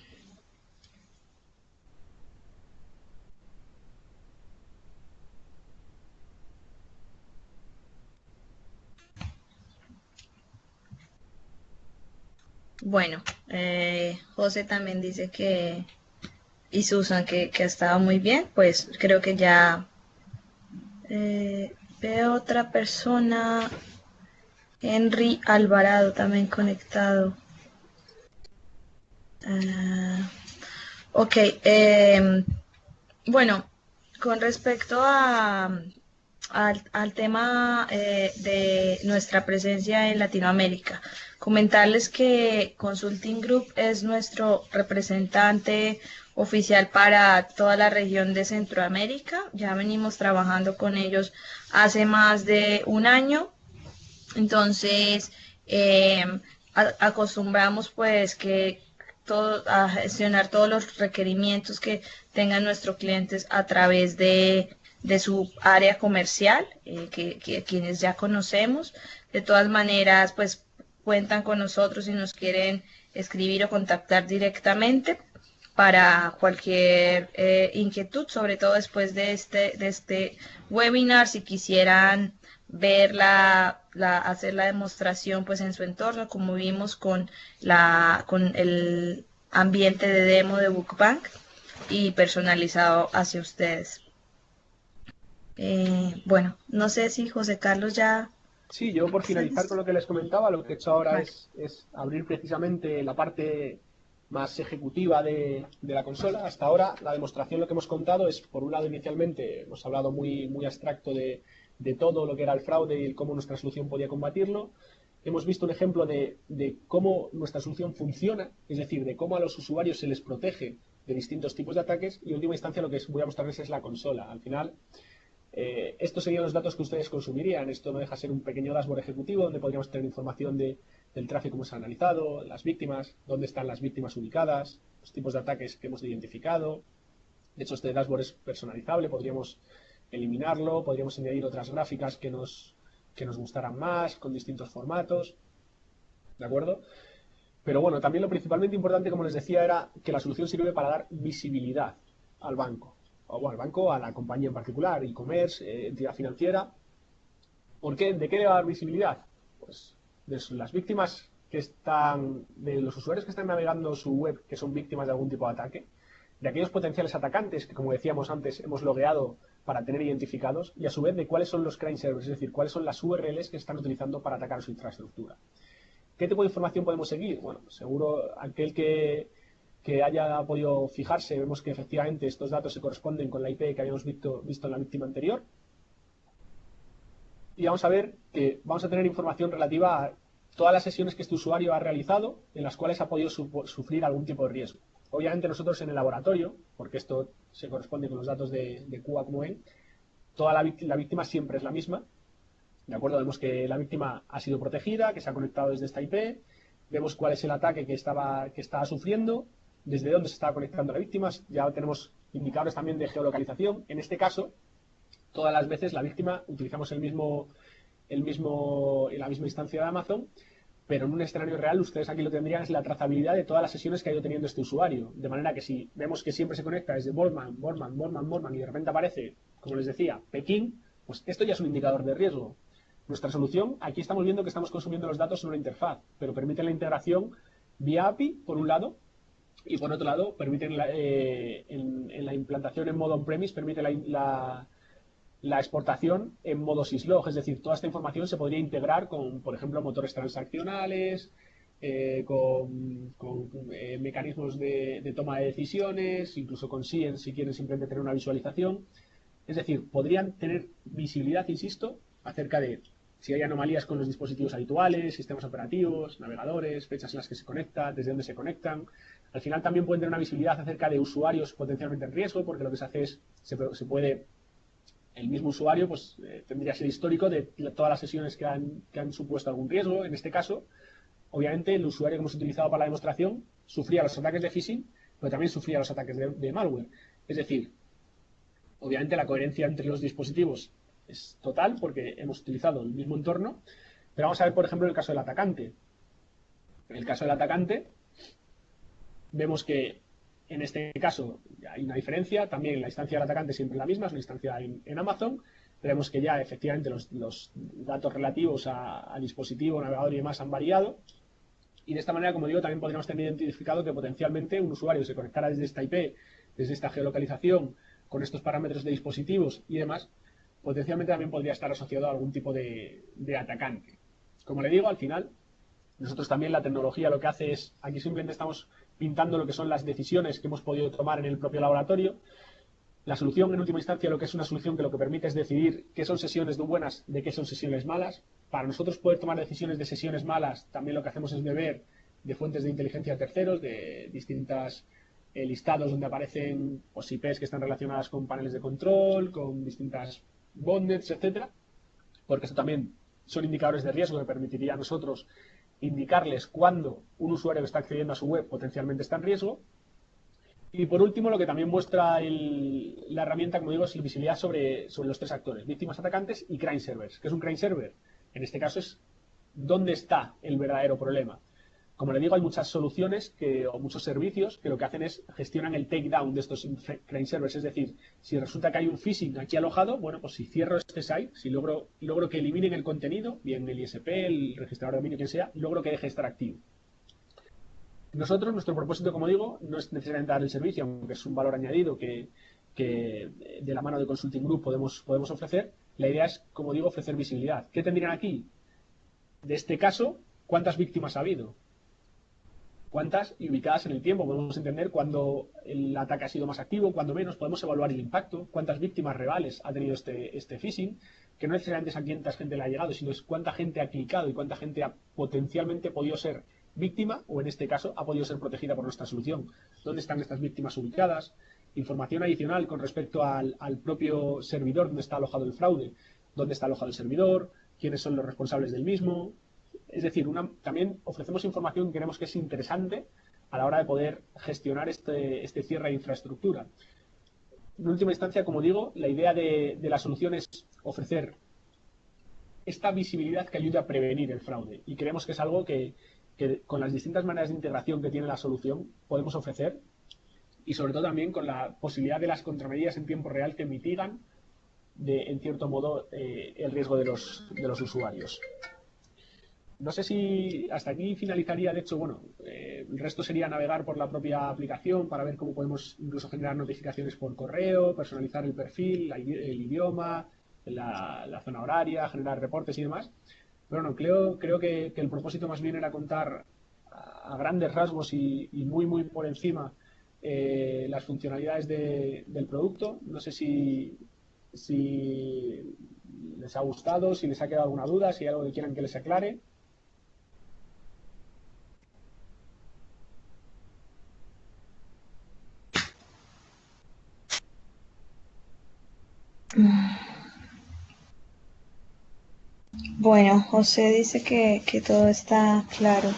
Bueno, José también dice que, y Susan, que ha estado muy bien, pues creo que ya veo otra persona, Henry Alvarado también conectado. Ah, ok, bueno, con respecto al tema de nuestra presencia en Latinoamérica, comentarles que Consulting Group es nuestro representante oficial para toda la región de Centroamérica. Ya venimos trabajando con ellos hace más de un año. Entonces, eh, acostumbramos pues que a gestionar todos los requerimientos que tengan nuestros clientes a través de su área comercial, que quienes ya conocemos. De todas maneras, pues cuentan con nosotros si nos quieren escribir o contactar directamente para cualquier inquietud, sobre todo después de este webinar, si quisieran ver hacer la demostración pues en su entorno, como vimos con el ambiente de demo de Bookbank y personalizado hacia ustedes. Bueno, no sé si José Carlos ya... Sí, yo por finalizar con lo que les comentaba, lo que he hecho ahora Vale. es abrir precisamente la parte más ejecutiva de la consola. Hasta ahora la demostración, lo que hemos contado es, por un lado, inicialmente hemos hablado muy abstracto de todo lo que era el fraude y cómo nuestra solución podía combatirlo. Hemos visto un ejemplo de cómo nuestra solución funciona, es decir, de cómo a los usuarios se les protege de distintos tipos de ataques, y en última instancia lo que voy a mostrarles es la consola. Al final, estos serían los datos que ustedes consumirían. Esto no deja de ser un pequeño dashboard ejecutivo donde podríamos tener información del tráfico que hemos analizado, las víctimas, dónde están las víctimas ubicadas, los tipos de ataques que hemos identificado. De hecho, este dashboard es personalizable, podríamos eliminarlo, podríamos añadir otras gráficas que nos gustaran más, con distintos formatos, ¿de acuerdo? Pero bueno, también lo principalmente importante, como les decía, era que la solución sirve para dar visibilidad al banco, o al banco, a la compañía en particular, e-commerce, entidad financiera. ¿Por qué? ¿De qué le va a dar visibilidad? Pues de las víctimas que están, de los usuarios que están navegando su web, que son víctimas de algún tipo de ataque, de aquellos potenciales atacantes que, como decíamos antes, hemos logueado para tener identificados, y a su vez de cuáles son los crime servers, es decir, cuáles son las URLs que están utilizando para atacar su infraestructura. ¿Qué tipo de información podemos seguir? Bueno, seguro aquel que haya podido fijarse, vemos que efectivamente estos datos se corresponden con la IP que habíamos visto en la víctima anterior. Y vamos a ver que vamos a tener información relativa a todas las sesiones que este usuario ha realizado en las cuales ha podido sufrir algún tipo de riesgo. Obviamente nosotros en el laboratorio, porque esto se corresponde con los datos de QA, como ven, toda la víctima siempre es la misma. ¿De acuerdo? Vemos que la víctima ha sido protegida, que se ha conectado desde esta IP, vemos cuál es el ataque que estaba sufriendo, desde dónde se estaba conectando la víctima, ya tenemos indicadores también de geolocalización. En este caso, todas las veces la víctima utilizamos en la misma instancia de Amazon, pero en un escenario real ustedes aquí lo tendrían, es la trazabilidad de todas las sesiones que ha ido teniendo este usuario, de manera que si vemos que siempre se conecta desde Borman y de repente aparece, como les decía, Pekín, pues esto ya es un indicador de riesgo. Nuestra solución, aquí estamos viendo que estamos consumiendo los datos en una interfaz, pero permiten la integración vía API, por un lado, y por otro lado, permiten en la implantación en modo on-premise, permite la exportación en modo syslog, es decir, toda esta información se podría integrar con, por ejemplo, motores transaccionales, con mecanismos de toma de decisiones, incluso con SIEM si quieren simplemente tener una visualización. Es decir, podrían tener visibilidad, insisto, acerca de si hay anomalías con los dispositivos habituales, sistemas operativos, navegadores, fechas en las que se conecta, desde dónde se conectan. Al final también pueden tener una visibilidad acerca de usuarios potencialmente en riesgo, porque lo que se hace es, se puede, el mismo usuario pues tendría ese histórico de todas las sesiones que han supuesto algún riesgo. En este caso, obviamente, el usuario que hemos utilizado para la demostración sufría los ataques de phishing, pero también sufría los ataques de malware. Es decir, obviamente la coherencia entre los dispositivos es total porque hemos utilizado el mismo entorno, pero vamos a ver, por ejemplo, el caso del atacante. En el caso del atacante, vemos que en este caso hay una diferencia. También la instancia del atacante siempre es la misma, es una instancia en Amazon. Vemos que ya efectivamente los datos relativos a dispositivo, navegador y demás han variado. Y de esta manera, como digo, también podríamos tener identificado que potencialmente un usuario se conectara desde esta IP, desde esta geolocalización, con estos parámetros de dispositivos y demás, potencialmente también podría estar asociado a algún tipo de atacante. Como le digo, al final, nosotros también la tecnología lo que hace es, aquí simplemente estamos pintando lo que son las decisiones que hemos podido tomar en el propio laboratorio. La solución, en última instancia, lo que es una solución que lo que permite es decidir qué son sesiones buenas, de qué son sesiones malas. Para nosotros poder tomar decisiones de sesiones malas, también lo que hacemos es beber de fuentes de inteligencia terceros, de distintas listados donde aparecen pues, IPs que están relacionadas con paneles de control, con distintas botnets, etcétera, porque eso también son indicadores de riesgo que permitiría a nosotros indicarles cuándo un usuario que está accediendo a su web potencialmente está en riesgo. Y por último, lo que también muestra la herramienta, como digo, es la visibilidad sobre los tres actores, víctimas, atacantes y crime servers. ¿Qué es un crime server? En este caso es dónde está el verdadero problema. Como le digo, hay muchas soluciones o muchos servicios que lo que hacen es gestionan el takedown de estos crime servers. Es decir, si resulta que hay un phishing aquí alojado, bueno, pues si cierro este site, si logro que eliminen el contenido, bien el ISP, el registrador de dominio, quien sea, logro que deje de estar activo. Nosotros, nuestro propósito, como digo, no es necesariamente dar el servicio, aunque es un valor añadido que de la mano de Consulting Group podemos ofrecer. La idea es, como digo, ofrecer visibilidad. ¿Qué tendrían aquí? De este caso, ¿cuántas víctimas ha habido? ¿Cuántas? Y ubicadas en el tiempo. Podemos entender cuándo el ataque ha sido más activo, cuándo menos. Podemos evaluar el impacto. ¿Cuántas víctimas reales ha tenido este phishing? Que no necesariamente es a cuánta gente le ha llegado, sino es cuánta gente ha clicado y cuánta gente ha potencialmente podido ser víctima, o en este caso ha podido ser protegida por nuestra solución. ¿Dónde están estas víctimas ubicadas? Información adicional con respecto al propio servidor donde está alojado el fraude. ¿Dónde está alojado el servidor? ¿Quiénes son los responsables del mismo? Es decir, también ofrecemos información que creemos que es interesante a la hora de poder gestionar este cierre de infraestructura. En última instancia, como digo, la idea de la solución es ofrecer esta visibilidad que ayude a prevenir el fraude. Y creemos que es algo que con las distintas maneras de integración que tiene la solución podemos ofrecer, y sobre todo también con la posibilidad de las contramedidas en tiempo real que mitigan, en cierto modo, el riesgo de los usuarios. No sé si hasta aquí finalizaría. De hecho, bueno, el resto sería navegar por la propia aplicación para ver cómo podemos incluso generar notificaciones por correo, personalizar el perfil, el idioma, la zona horaria, generar reportes y demás. Pero no, creo que el propósito más bien era contar a grandes rasgos y muy por encima las funcionalidades del producto. No sé si les ha gustado, si les ha quedado alguna duda, si hay algo que quieran que les aclare. Bueno, José dice que todo está claro.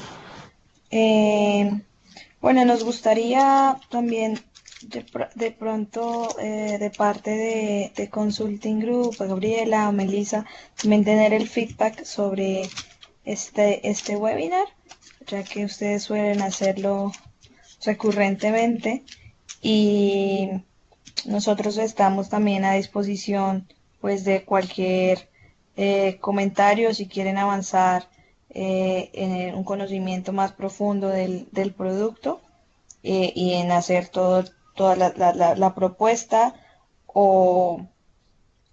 Bueno, nos gustaría también de pronto de parte de Consulting Group, Gabriela o Melissa, también tener el feedback sobre este webinar, ya que ustedes suelen hacerlo recurrentemente, y nosotros estamos también a disposición pues de cualquier comentario si quieren avanzar en un conocimiento más profundo del producto, y en hacer toda la propuesta o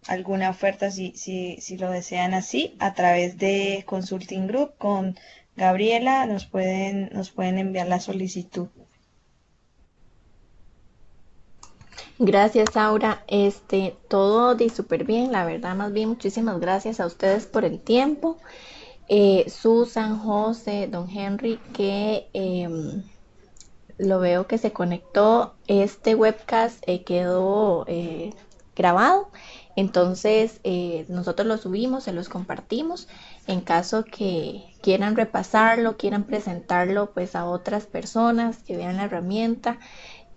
alguna oferta si lo desean así a través de Consulting Group con Gabriela. Nos pueden enviar la solicitud. Gracias, Aura. Todo de súper bien, la verdad. Más bien, muchísimas gracias a ustedes por el tiempo. Susan, José, don Henry, que lo veo que se conectó. Este webcast quedó grabado, entonces nosotros lo subimos, se los compartimos en caso que quieran repasarlo, quieran presentarlo pues a otras personas que vean la herramienta.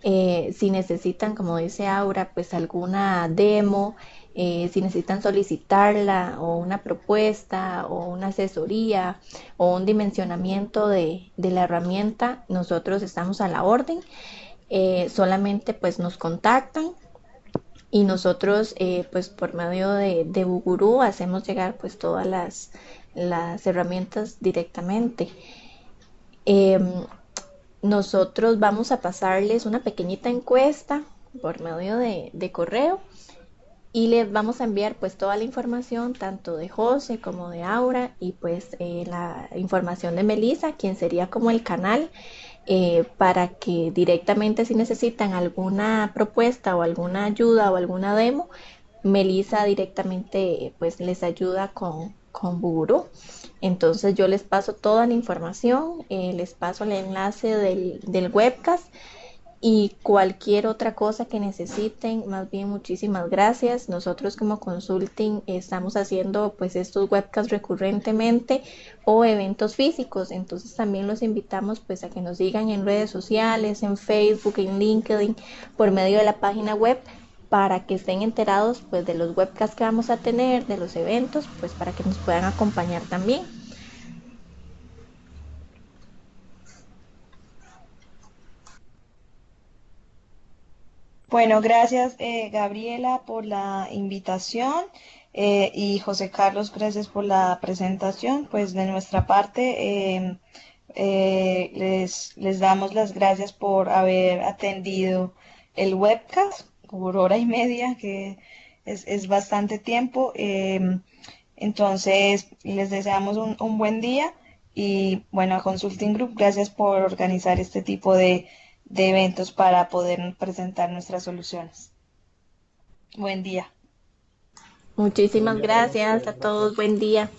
Si necesitan, como dice Aura, pues alguna demo, si necesitan solicitarla o una propuesta o una asesoría o un dimensionamiento de la herramienta, nosotros estamos a la orden. Solamente pues nos contactan y nosotros pues por medio de Bugurú hacemos llegar pues todas las herramientas directamente. Em, Nosotros vamos a pasarles una pequeñita encuesta por medio de correo y les vamos a enviar pues toda la información tanto de José como de Aura y pues la información de Melissa, quien sería como el canal para que directamente si necesitan alguna propuesta o alguna ayuda o alguna demo, Melissa directamente pues les ayuda con Buru. Entonces yo les paso toda la información, les paso el enlace del webcast y cualquier otra cosa que necesiten, más bien muchísimas gracias. Nosotros como consulting estamos haciendo pues estos webcasts recurrentemente o eventos físicos, entonces también los invitamos pues a que nos sigan en redes sociales, en Facebook, en LinkedIn, por medio de la página web para que estén enterados pues de los webcasts que vamos a tener, de los eventos, pues para que nos puedan acompañar también. Bueno, gracias Gabriela por la invitación y José Carlos, gracias por la presentación. Pues de nuestra parte les damos las gracias por haber atendido el webcast por hora y media, que es bastante tiempo. Entonces, les deseamos un buen día y bueno, a Consulting Group, gracias por organizar este tipo de eventos para poder presentar nuestras soluciones. Buen día. Buen Muchísimas día a todos, gracias a todos, gracias. buen día.